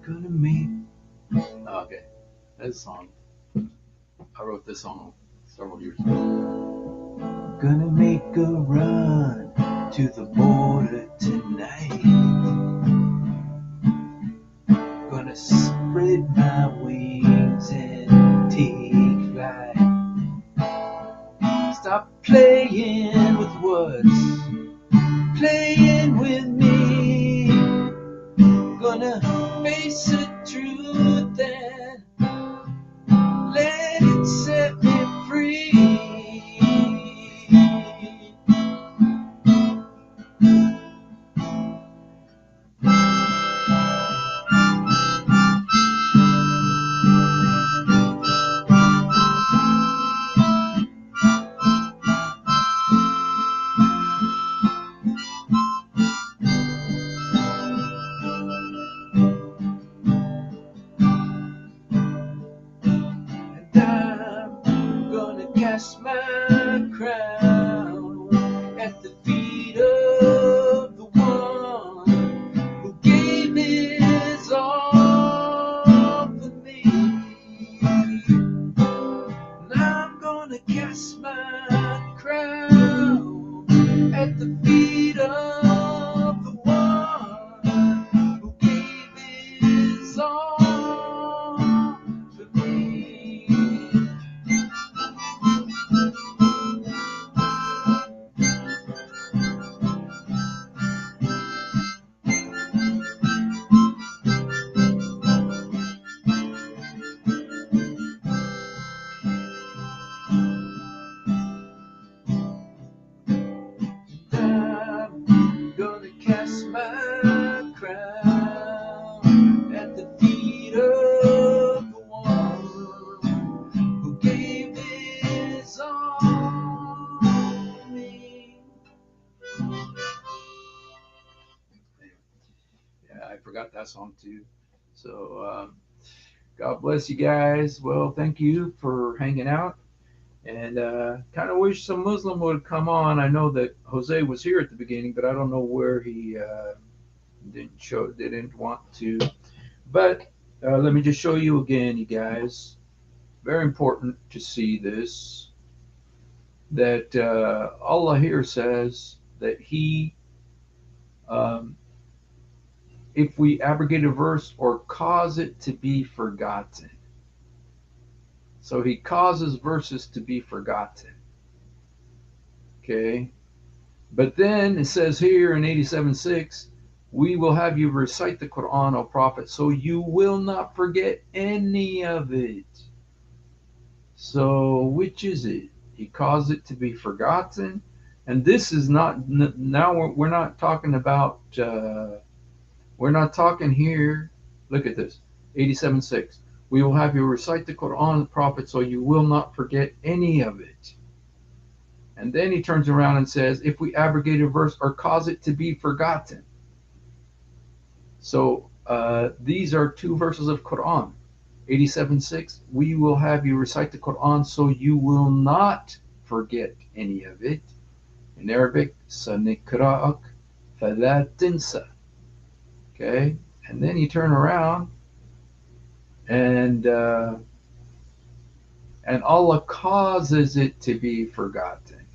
Gonna meet. Okay, this song. I wrote this song several years ago. Gonna make a run to the border tonight. Gonna spread my wings and take flight. Stop playing with what's playing with me. Gonna face the truth and let it set me free. pass on to. So God bless you guys. Well, thank you for hanging out. And kind of wish some Muslim would come on. I know that Jose was here at the beginning, but I don't know where he didn't want to. But let me just show you again, you guys. Very important to see this. That Allah here says that He, um, if we abrogate a verse or cause it to be forgotten. So He causes verses to be forgotten. Okay. But then it says here in 87:6, we will have you recite the Quran, O Prophet, so you will not forget any of it. So which is it? He caused it to be forgotten. And this is not, now we're not talking about, we're not talking here. Look at this 87:6. We will have you recite the Quran, the Prophet, so you will not forget any of it. And then he turns around and says, if we abrogate a verse or cause it to be forgotten. So these are two verses of Quran. 87:6, we will have you recite the Quran so you will not forget any of it. In Arabic, sanikra'ak fala tinsa. Okay? And then you turn around and uh, and Allah causes it to be forgotten.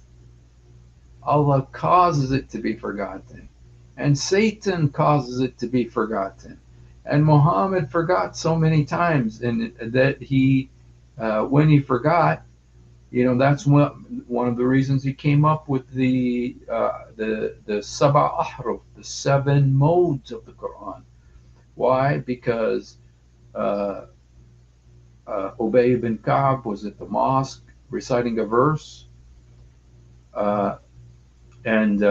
Allah causes it to be forgotten. And Satan causes it to be forgotten. And Muhammad forgot so many times, and that when he forgot, that's one of the reasons he came up with the Sab'a Ahruf, the seven modes of the Quran. Why? Because uh, Ubay ibn Ka'b was at the mosque reciting a verse, uh, and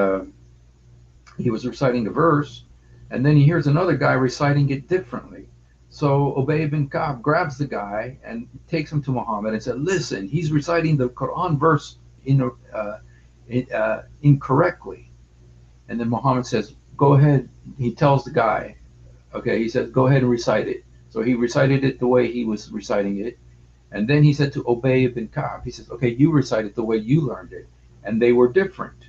he was reciting a verse, and then he hears another guy reciting it differently. So Ubay ibn Ka'b grabs the guy and takes him to Muhammad and said, "Listen, he's reciting the Quran verse incorrectly." And then Muhammad says, "Go ahead." He tells the guy, "Okay," he says, "Go ahead and recite it." So he recited it the way he was reciting it, and then he said to Ubay ibn Ka'b, he says, "Okay, you recite it the way you learned it," and they were different.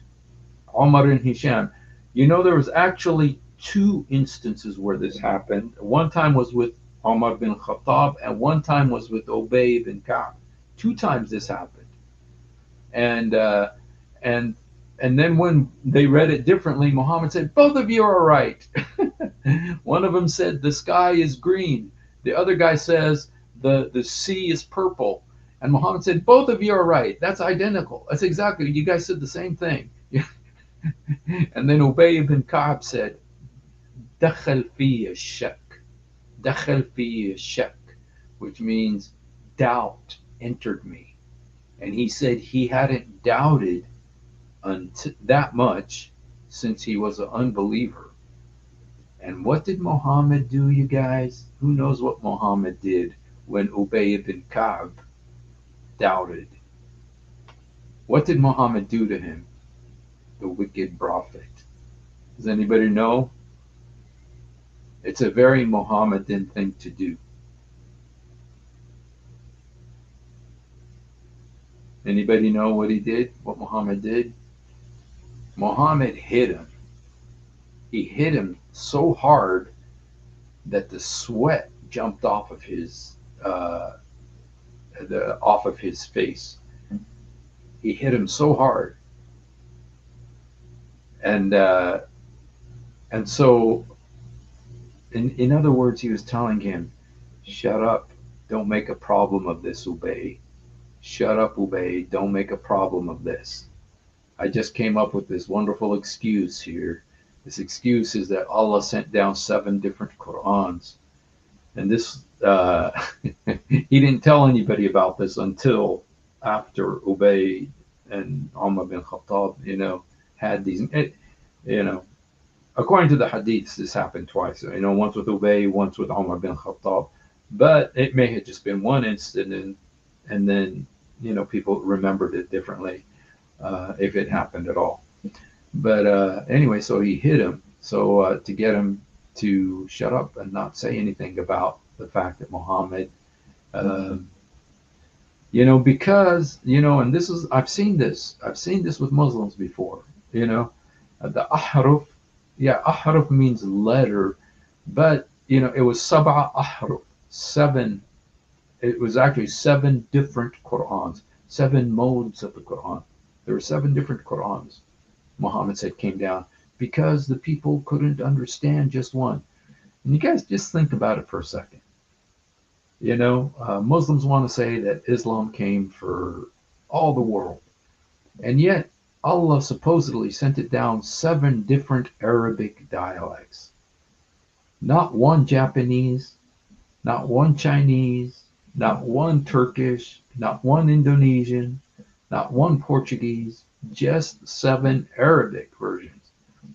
Omar and Hisham. There was actually two instances where this happened. One time was with Omar bin Khattab, and one time was with Ubay bin Ka'b. Two times this happened, and and and then when they read it differently, Muhammad said, "Both of you are right." One of them said the sky is green. The other guy says the sea is purple. And Muhammad said, "Both of you are right. That's identical. That's exactly. You guys said the same thing." And then Ubay ibn Ka'b said, "Dakhal fi shak, dakhal fi shak," which means doubt entered me. And he said he hadn't doubted that much since he was an unbeliever. And what did Muhammad do, you guys? Who knows what Muhammad did when Ubay ibn Ka'b doubted? What did Muhammad do to him, the wicked prophet? Does anybody know? It's a very Mohammedan thing to do. Anybody know what he did? What Muhammad did? Muhammad hit him. He hit him so hard that the sweat jumped uh, off of his face. He hit him so hard, and so in other words, he was telling him, "Shut up! Don't make a problem of this, Ubay. Shut up, Ubay. Don't make a problem of this. I just came up with this wonderful excuse here. This excuse is that Allah sent down seven different Qurans, and this he didn't tell anybody about this until after Ubay and Umar bin Khattab, had these, you know, according to the hadiths, this happened twice. Once with Ubay, once with Umar bin Khattab, but it may have just been one incident, and then people remembered it differently if it happened at all. But anyway, so he hit him so to get him to shut up and not say anything about the fact that Muhammad, um, because and this is I've seen this with Muslims before. You know, the ahruf, yeah, ahruf means letter, but it was sab'a ahruf, seven. It was actually seven different Qurans, seven modes of the Quran. There were seven different Qurans. Muhammad said came down because the people couldn't understand just one. And you guys just think about it for a second. Muslims want to say that Islam came for all the world, and yet Allah supposedly sent it down seven different Arabic dialects. Not one Japanese, not one Chinese, not one Turkish, not one Indonesian, not one Portuguese, just seven Arabic versions,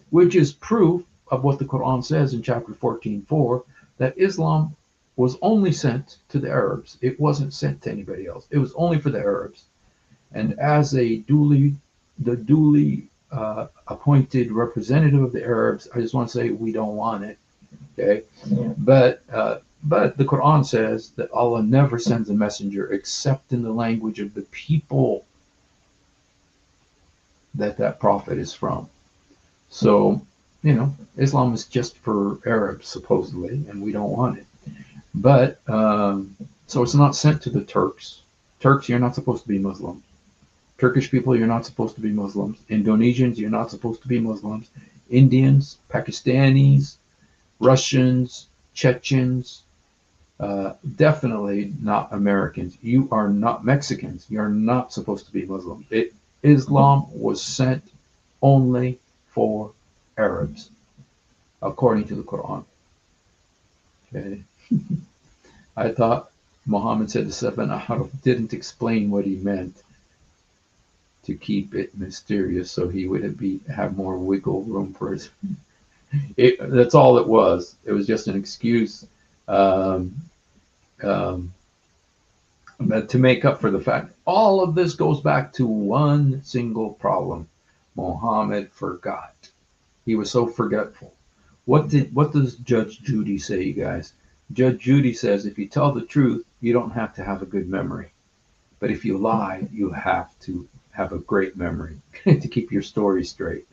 which is proof of what the Quran says in chapter 14:4 that Islam was only sent to the Arabs. It wasn't sent to anybody else. It was only for the Arabs. And as the duly appointed representative of the Arabs, I just want to say we don't want it. Okay, but the Quran says that Allah never sends a messenger except in the language of the people that prophet is from. So Islam is just for Arabs supposedly, and we don't want it. But so it's not sent to the Turks. Turks, you're not supposed to be Muslim. Turkish people, you're not supposed to be Muslims. Indonesians, you're not supposed to be Muslims. Indians, Pakistanis, Russians, Chechens, definitely not Americans. You are not Mexicans. You're not supposed to be Muslim. Islam was sent only for Arabs, according to the Quran. Okay. I thought Muhammad said the seven ahruf didn't explain what he meant to keep it mysterious, so he would have more wiggle room for his. That's all it was. It was just an excuse um, um, but to make up for the fact. All of this goes back to one single problem. Muhammad forgot. He was so forgetful. What does Judge Judy say, you guys? Judge Judy says if you tell the truth, you don't have to have a good memory. But if you lie, you have to have a great memory to keep your story straight.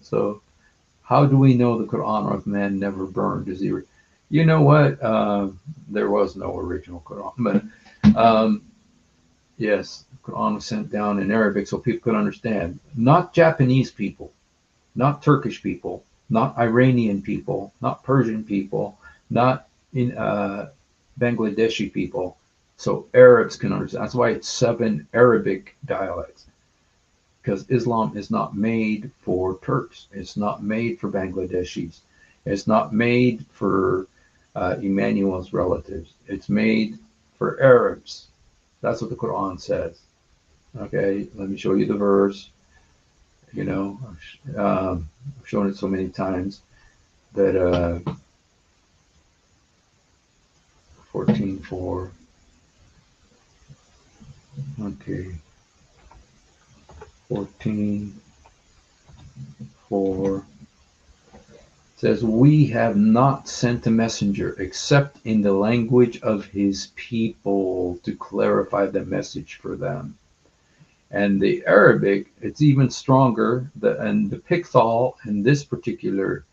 So, how do we know the Quran of man never burned? You know what? There was no original Quran, but yes, the Quran was sent down in Arabic so people could understand. Not Japanese people, not Turkish people, not Iranian people, not Persian people, not in Bangladeshi people. So Arabs can understand. That's why it's seven Arabic dialects. Because Islam is not made for Turks. It's not made for Bangladeshis. It's not made for Emmanuel's relatives. It's made for Arabs. That's what the Quran says. Okay, let me show you the verse. I've shown it so many times that 14:4. Okay, 14:4 says, "We have not sent a messenger except in the language of his people to clarify the message for them." And the Arabic, it's even stronger. And the Pickthall in this particular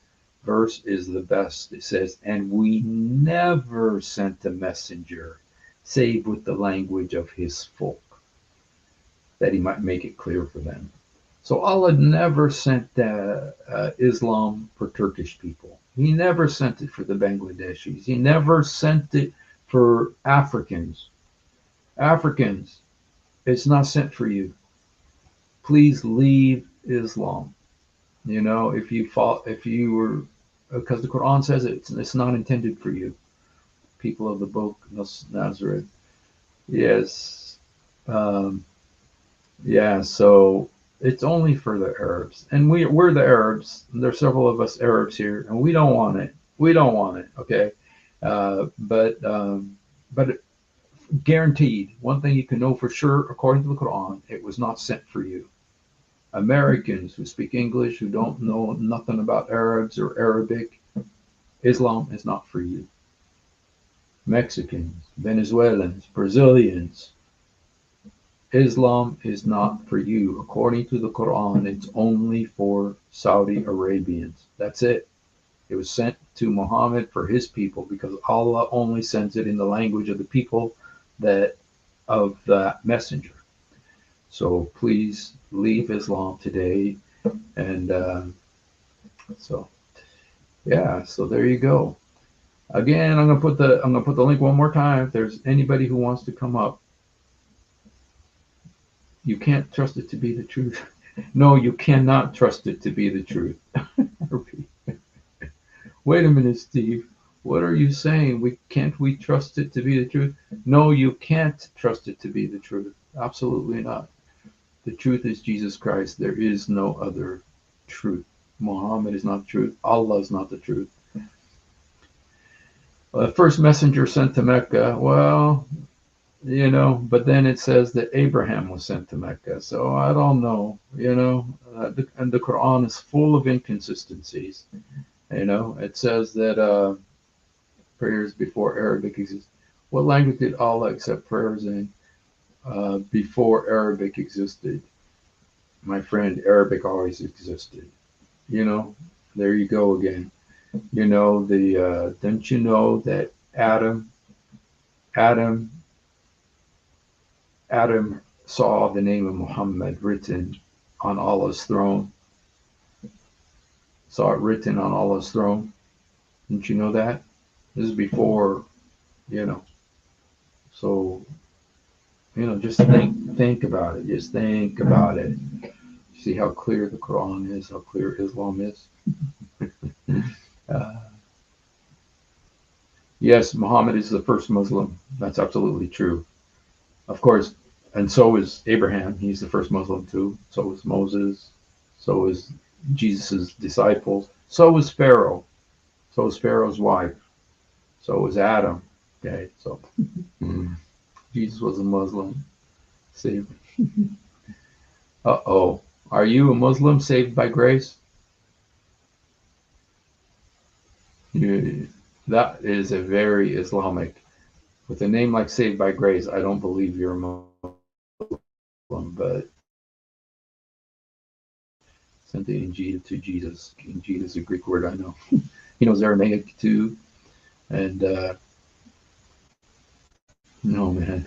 verse is the best. It says, "And we never sent a messenger save with the language of his folk, that he might make it clear for them." So Allah never sent Islam for Turkish people. He never sent it for the Bangladeshis. He never sent it for Africans. Africans, it's not sent for you. Please leave Islam. If you were, because the Quran says it's not intended for you. People of the book Nazareth. Yes. Yeah. So it's only for the Arabs, and we're the Arabs. There's several of us Arabs here, and we don't want it. We don't want it. Okay. But guaranteed, one thing you can know for sure, according to the Quran, it was not sent for you. Americans who speak English, who don't know nothing about Arabs or Arabic, Islam is not for you. Mexicans, Venezuelans, Brazilians, Islam is not for you. According to the Quran, it's only for Saudi Arabians. That's it. It was sent to Muhammad for his people because Allah only sends it in the language of the people that of that messenger. So please leave Islam today. And so yeah, so there you go. Again, I'm gonna put the link one more time. If there's anybody who wants to come up, you can't trust it to be the truth. No, you cannot trust it to be the truth. Wait a minute, Steve. What are you saying? We trust it to be the truth? No, you can't trust it to be the truth. Absolutely not. The truth is Jesus Christ. There is no other truth. Muhammad is not the truth. Allah is not the truth. The first messenger sent to Mecca, well, but then it says that Abraham was sent to Mecca. So I don't know, and the Quran is full of inconsistencies. It says that prayers before Arabic exists. What language did Allah accept prayers in before Arabic existed? My friend, Arabic always existed. There you go again. Don't you know that Adam Adam saw the name of Muhammad written on Allah's throne? Saw it written on Allah's throne. Didn't you know that? This is before, you know. So, just think about it. Just think about it. See how clear the Quran is, how clear Islam is. uh, yes, Muhammad is the first Muslim. That's absolutely true. Of course, and so is Abraham. He's the first Muslim too. So is Moses. So is Jesus' disciples. So is Pharaoh. So is Pharaoh's wife. So is Adam. Okay, so Jesus was a Muslim. See, uh-oh. Are you a Muslim saved by grace? That is a very Islamic. With a name like Saved by Grace, I don't believe you're a Muslim, but sent the Injil to Jesus. Injil is a Greek word, I know. He knows Aramaic too. And no, man.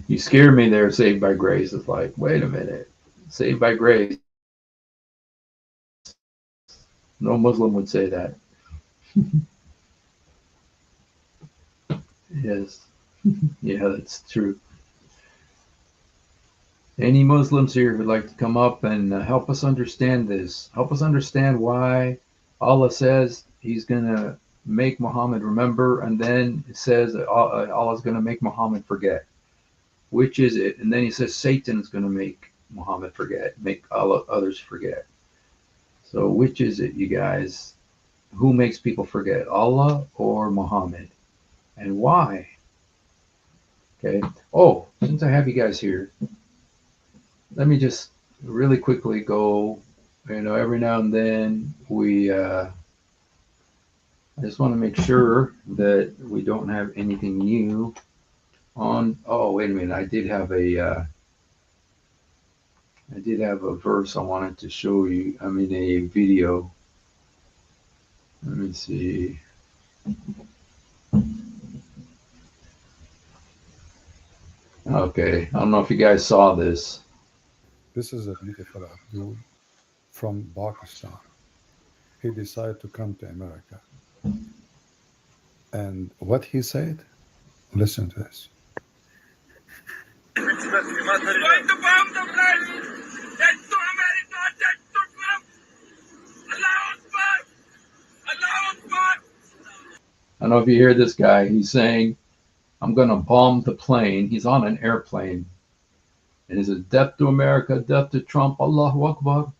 You scared me there, Saved by Grace. It's like, wait a minute. Saved by grace. No Muslim would say that. Yes. Yeah, that's true. Any Muslims here who'd like to come up and help us understand this? Help us understand why Allah says He's going to make Muhammad remember, and then it says that Allah's going to make Muhammad forget. Which is it? And then He says Satan is going to make Muhammad forget, make Allah others forget. So which is it, you guys? Who makes people forget, Allah or Muhammad? And why? Okay. Oh, since I have you guys here, let me just really quickly go, every now and then I just want to make sure that we don't have anything new on. Oh, wait a minute. I did have a verse I wanted to show you. I mean, a video. Let me see. Okay. I don't know if you guys saw this. This is a beautiful Abdul from Pakistan. He decided to come to America. And what he said, listen to this. I don't know if you hear this guy. He's saying, I'm going to bomb the plane. He's on an airplane. And he says, death to America, death to Trump, Allahu Akbar.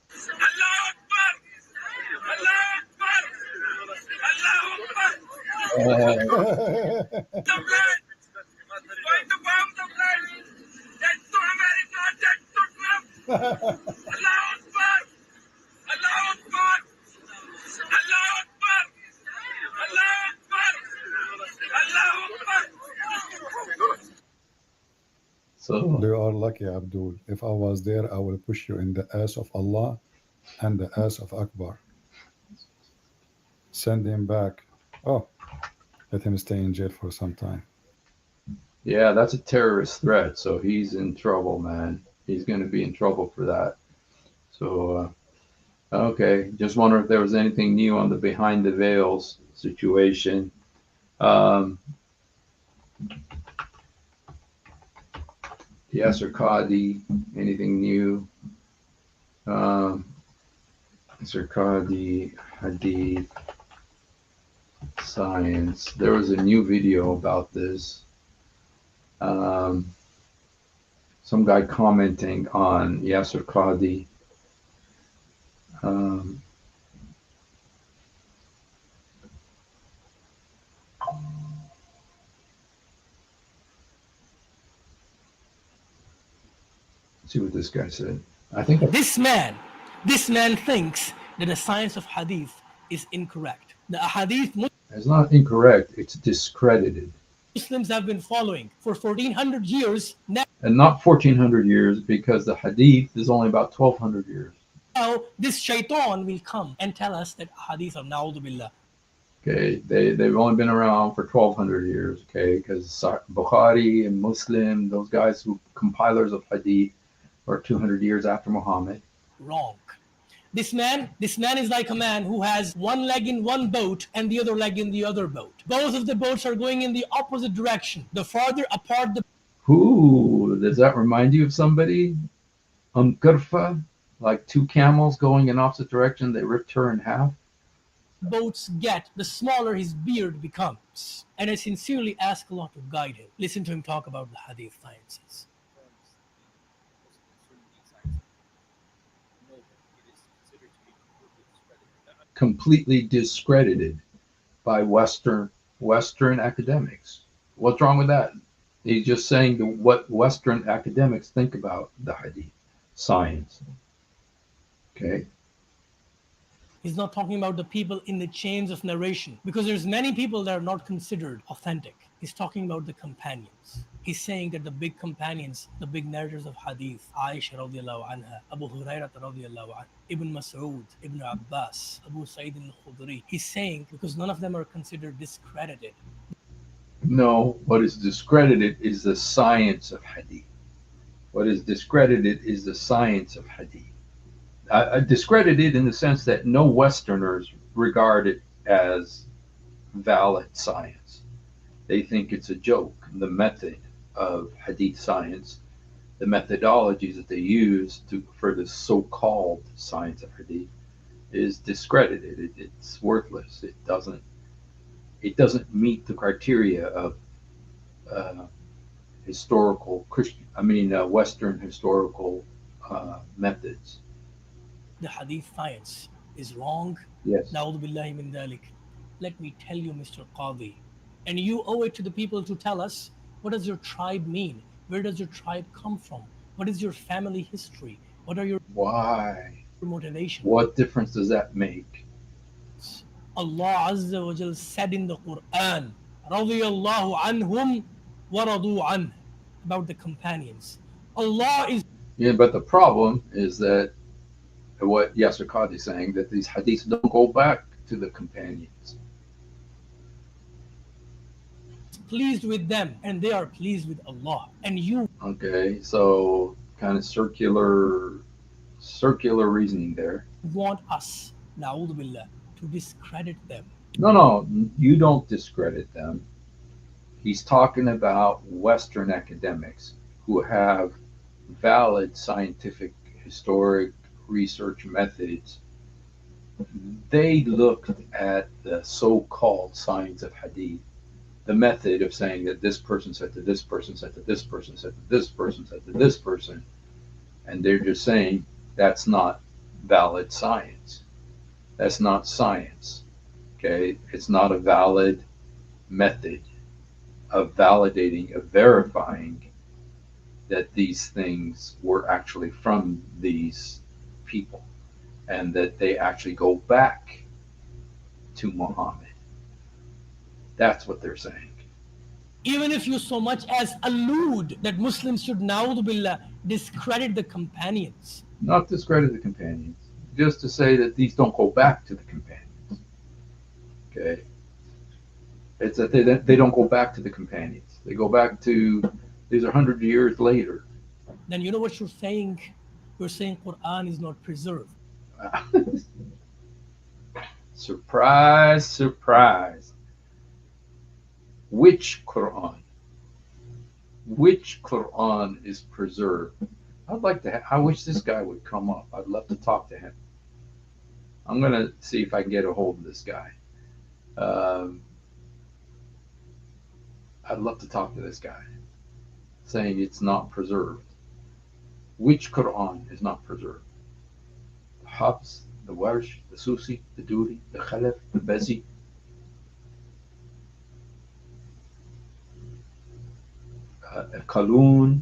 So You are lucky, Abdul. If I was there, I will push you in the ass of Allah and the ass of Akbar. Send him back. Oh, let him stay in jail for some time. yeah, that's a terrorist threat. So he's in trouble, man. He's going to be in trouble for that. So okay, just wonder if there was anything new on the behind the veils situation. Um, Yasser Qadi, anything new? Um, Yasser Qadi, Hadith, science. There was a new video about this. Um, some guy commenting on Yasser Qadi. Um, let's see what this guy said. I think This man, this man thinks that the science of hadith is incorrect. The hadith it's not incorrect. It's discredited, Muslims have been following for 1400 years. and not 1400 years because the Hadith is only about 1200 years. Now this shaitan will come and tell us that hadith are na'udhu billah. Okay, they've only been around for 1200 years. Okay, because Bukhari and Muslim, those guys who compilers of Hadith, are 200 years after Muhammad. Wrong. This man is like a man who has one leg in one boat and the other leg in the other boat. Both of the boats are going in the opposite direction. The farther apart the Who does that remind you of somebody? Kurfa, like two camels going in opposite direction, they ripped her in half. boats get, the smaller his beard becomes. And I sincerely ask Allah to guide him. Listen to him talk about the hadith sciences. Completely discredited by Western academics. What's wrong with that? He's just saying what Western academics think about the Hadith science. Okay, He's not talking about the people in the chains of narration because there's many people that are not considered authentic. He's talking about the companions. He's saying that the big companions, the big narrators of hadith, Aisha radiallahu anha, Abu Hurairah radiallahu anha, Ibn Mas'ud, Ibn Abbas, Abu Sa'id al-Khudri. He's saying because none of them are considered discredited. no, what is discredited is the science of Hadith. What is discredited is the science of Hadith. Discredited in the sense that no Westerners regard it as valid science. They think it's a joke. The method of Hadith science, the methodologies that they use for the so-called science of Hadith, is discredited. It's worthless. It doesn't meet the criteria of uh, historical Christian. Western historical methods. The hadith science is wrong. Yes. Na'udhu billahi min dhalik. Let me tell you, Mr. Qadi, and you owe it to the people to tell us, what does your tribe mean? Where does your tribe come from? What is your family history? What are your Why? motivations? What difference does that make? Allah Azza wa Jal said in the Quran, radiyallahu anhum wa radu an, about the companions. Allah is Yeah, but the problem is that what Yasser Qadhi is saying, that these hadiths don't go back to the companions. pleased with them and they are pleased with Allah. And you Okay, so kind of circular reasoning there. want us, na'udhu billah, to discredit them. No, you don't discredit them. He's talking about Western academics who have valid scientific, historic research methods. They looked at the so-called science of hadith, the method of saying that this person said to this person said to this person said to this person said to this person, and they're just saying that's not valid science. That's not science. Okay, it's not a valid method of validating, of verifying that these things were actually from these people and that they actually go back to Muhammad. That's what they're saying. Even if you so much as allude that Muslims should now discredit the companions. Not discredit the companions, just to say that these don't go back to the companions. Okay, it's that they don't go back to the companions. They go back to these are 100 years later. Then you know what you're saying? You're saying Quran is not preserved. Surprise, surprise. Which Quran? Which Quran is preserved? I'd like to. I wish this guy would come up. I'd love to talk to him. I'm gonna see if I can get a hold of this guy. Um, I'd love to talk to this guy, saying it's not preserved. Which Quran is not preserved? The Hafs, the Warsh, the Susi, the Duri, the Khalaf, the Bazi, Qalun.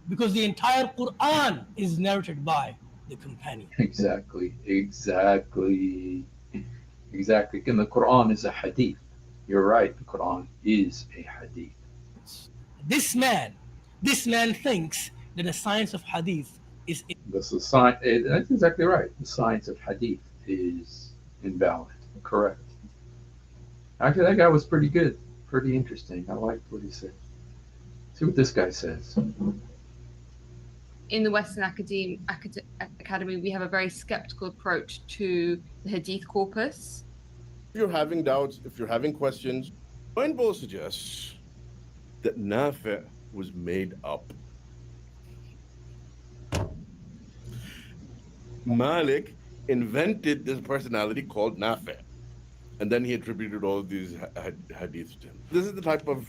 Because the entire Quran is narrated by the companion. Exactly, exactly, exactly. And the Quran is a hadith. You're right. The Quran is a hadith. This man, this man thinks that the science of hadith is This is science. That's exactly right. The science of hadith is invalid. Correct. Actually, that guy was pretty good. Pretty interesting. I liked what he said. See what this guy says. In the Western Academy, we have a very skeptical approach to the Hadith corpus. If you're having doubts, if you're having questions, Rainbow suggests that Nafi was made up. Malik invented this personality called Nafi, and then he attributed all of these hadiths to him. This is the type of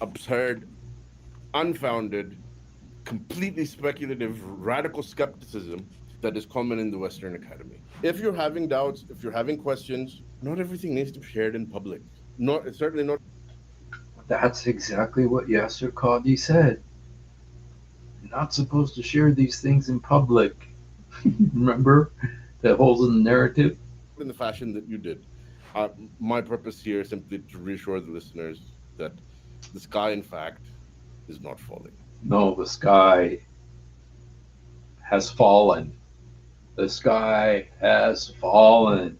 absurd, unfounded, completely speculative, radical skepticism that is common in the Western Academy. If you're having doubts, if you're having questions, not everything needs to be shared in public. Not certainly not. That's exactly what Yasser Qadi said. You're not supposed to share these things in public. Remember that holds in the narrative? In the fashion that you did. My purpose here is simply to reassure the listeners that the sky, in fact, is not falling. No, the sky has fallen. The sky has fallen.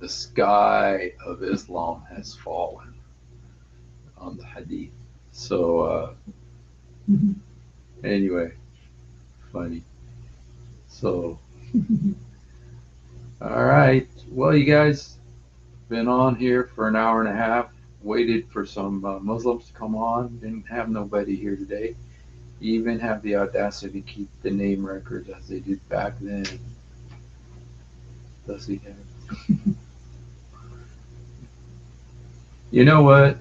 The sky of Islam has fallen on the hadith. So, anyway, funny. So, all right. Well, you guys been on here for an hour and a half. Waited for some Muslims to come on. Didn't have nobody here today. Even have the audacity to keep the name records as they did back then. Does he have? You know what?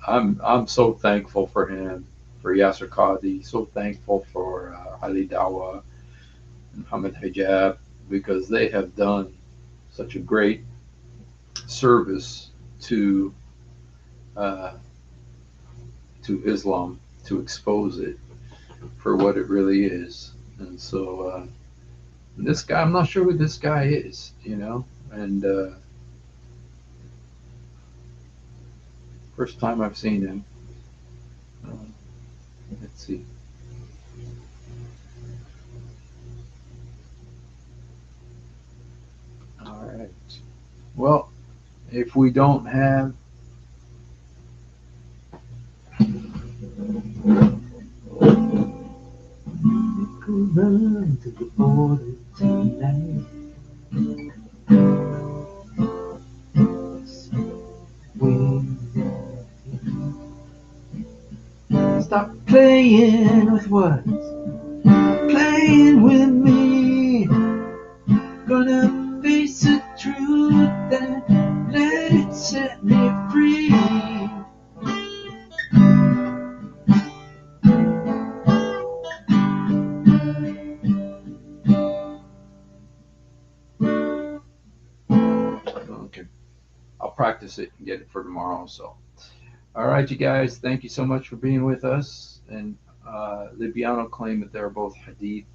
I'm so thankful for him, for Yasser Qadi. So thankful for Ali Dawa and Mohammed Hijab, because they have done such a great service to Islam, to expose it for what it really is. And so this guy, I'm not sure who this guy is, and first time I've seen him. Let's see. All right. Well, if we don't have run to the border tonight. Stop playing with what? Playing with me. Gonna face the truth and let it set me free. Okay, I'll practice it and get it for tomorrow. So, all right, you guys, thank you so much for being with us. And Libiano claimed that they're both hadith.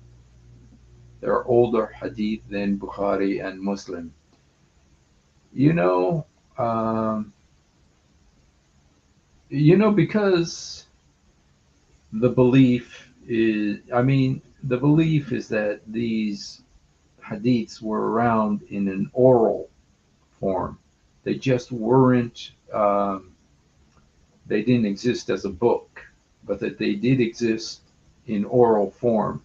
They're older hadith than Bukhari and Muslim. You know, um, because the belief is, I mean, the belief is that these hadiths were around in an oral form. They just weren't, they didn't exist as a book, but that they did exist in oral form,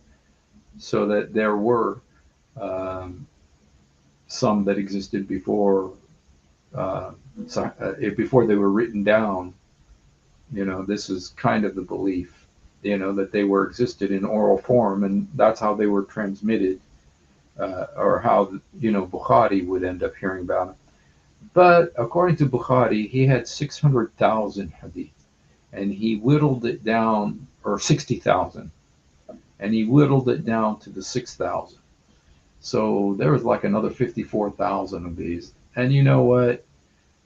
so that there were um, some that existed uh, before they were written down. This is kind of the belief, that they were existed in oral form, and that's how they were transmitted, or how Bukhari would end up hearing about them. But according to Bukhari, he had 600,000 hadith, and he whittled it down, or 60,000, and he whittled it down to the 6,000. So there was like another 54,000 of these. And you know what?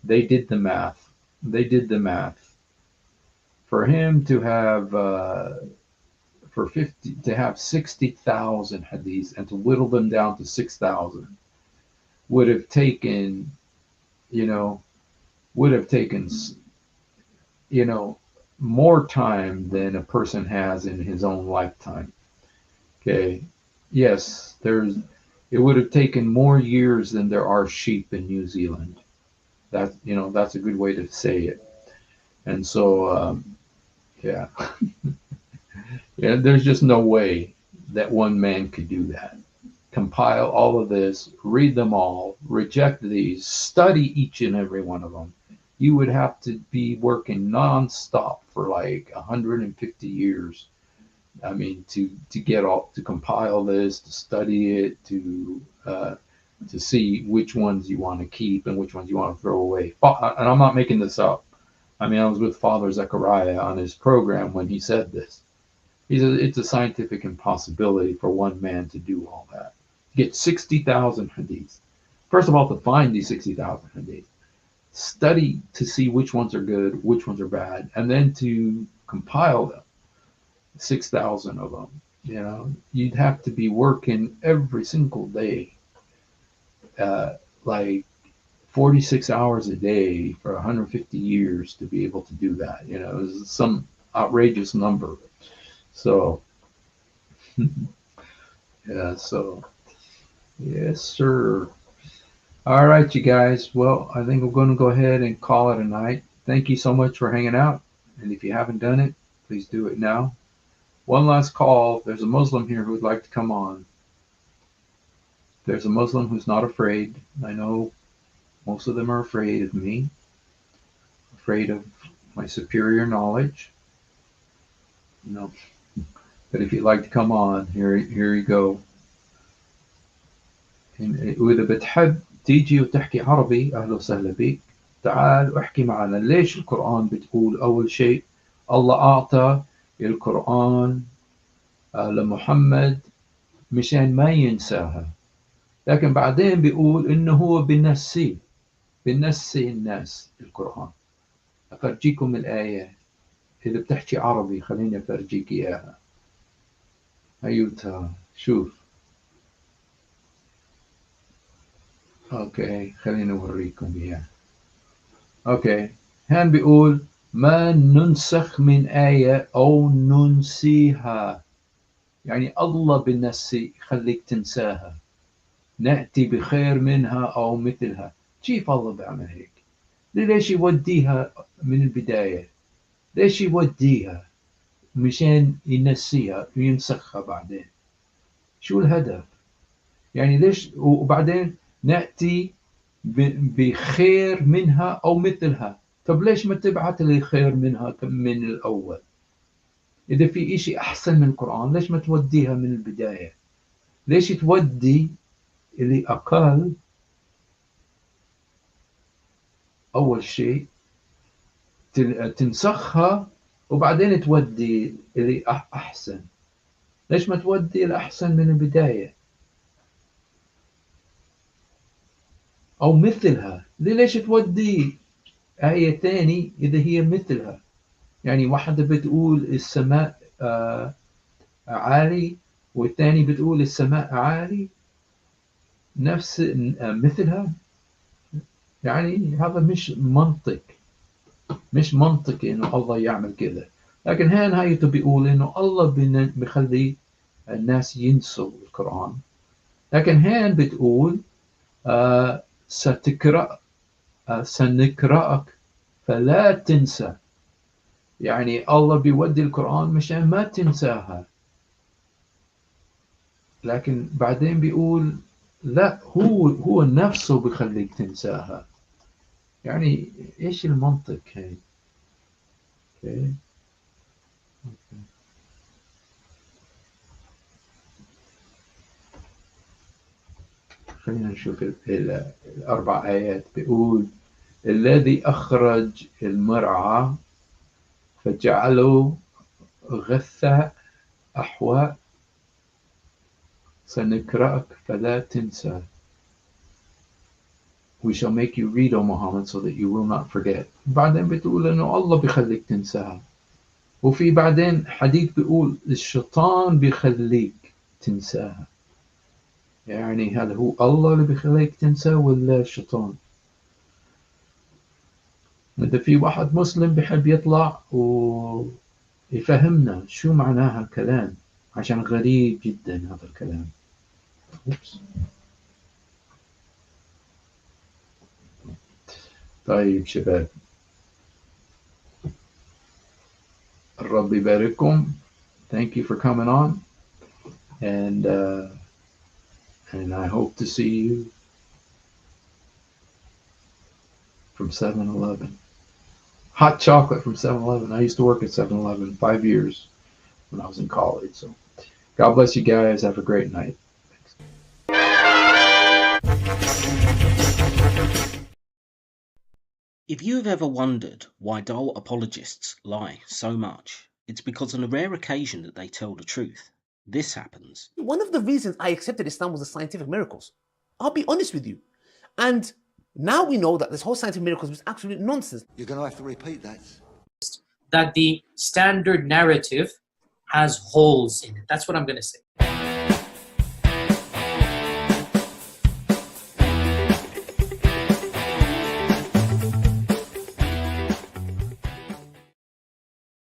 They did the math. They did the math. For him to have for 50 to have 60,000 hadiths and to whittle them down to 6,000 would have taken, you know, would have taken, you know, more time than a person has in his own lifetime. Okay. Yes, it would have taken more years than there are sheep in New Zealand. That's a good way to say it. And so, yeah, yeah, there's just no way that one man could do that. Compile all of this, read them all, reject these, study each and every one of them. You would have to be working nonstop for like 150 years. I mean, to compile this, to study it, to see which ones you want to keep and which ones you want to throw away. And I'm not making this up. I mean, I was with Father Zechariah on his program when he said this. He said it's a scientific impossibility for one man to do all that. Get 60,000 hadiths. First of all, to find these 60,000 hadiths, study to see which ones are good, which ones are bad, and then to compile them, 6,000 of them. You'd have to be working every single day, like 46 hours a day for 150 years to be able to do that. It's some outrageous number. So, yeah, so, yes, sir. All right, you guys. Well, I think we're going to go ahead and call it a night. Thank you so much for hanging out. And if you haven't done it, please do it now. One last call. There's a Muslim here who would like to come on. There's a Muslim who's not afraid. I know most of them are afraid of me, afraid of my superior knowledge. But if you'd like to come on, here you go. وإذا بتحب تيجي وتحكي عربي أهلا وسهلا بك. تعال واحكي معنا. ليش القرآن بتقول أول شيء الله أعطى القرآن لمحمد مشان ما ينساها، لكن بعدين بيقول إنه هو بنسي الناس القرآن. أفرجيكم الآية. إذا بتحكي عربي خليني أفرجيك إياها. أيوتها شوف. أوكي خليني أوريكم إياها. أوكي هان بيقول ما ننسخ من آية أو ننسيها، يعني الله بالنسي يخليك تنساها، نأتي بخير منها أو مثلها. كيف الله بيعمل هيك؟ ليش يوديها من البداية؟ ليش يوديها مشان ينسيها وينسخها بعدين؟ شو الهدف؟ يعني ليش؟ وبعدين نأتي بخير منها أو مثلها. طب ليش ما تبعت لي خير منها من الأول؟ إذا في إشي أحسن من القرآن ليش ما توديها من البداية؟ ليش تودي اللي أقل أول شيء تنسخها وبعدين تودي اللي أحسن؟ ليش ما تودي الأحسن من البداية؟ أو مثلها. ليش تودي آية تاني إذا هي مثلها؟ يعني واحدة بتقول السماء عالي والثاني بتقول السماء عالي نفس مثلها. يعني هذا مش منطقي انه الله يعمل كذا. لكن هاي بيقول انه الله بيخلي الناس ينسوا القرآن. لكن هان بتقول ستقرأ سنقرأك فلا تنسى. يعني الله بيودي القرآن مشان ما تنساها. لكن بعدين بيقول لا، هو نفسه بيخليك تنساها. يعني ايش المنطق هاي؟ اوكي. خلينا نشوف الأربع آيات. بيقول الذي أخرج المرعى فجعله غثاء أحوى سنقرأك فلا تنسى. We shall make you read, O Muhammad, so that you will not forget. بعدين بتقول إنه الله بيخليك تنساها. وفي بعدين حديث بيقول الشيطان بيخليك تنساها. يعني هل هو الله اللي بيخليك تنسى ولا الشيطان؟ إذا في واحد مسلم بيحب يطلع ويفهمنا شو معناها الكلام، عشان غريب جدا هذا الكلام. طيب شباب، الرب يبارككم. Thank you for coming on, and I hope to see you from 7-Eleven. Hot chocolate from 7-Eleven. I used to work at 7-Eleven 5 years when I was in college. So God bless you guys. Have a great night. If you have ever wondered why dull apologists lie so much, it's because on a rare occasion that they tell the truth, this happens. One of the reasons I accepted Islam was the scientific miracles. I'll be honest with you. And now we know that this whole scientific miracles was absolute nonsense. You're going to have to repeat that. That the standard narrative has holes in it. That's what I'm going to say.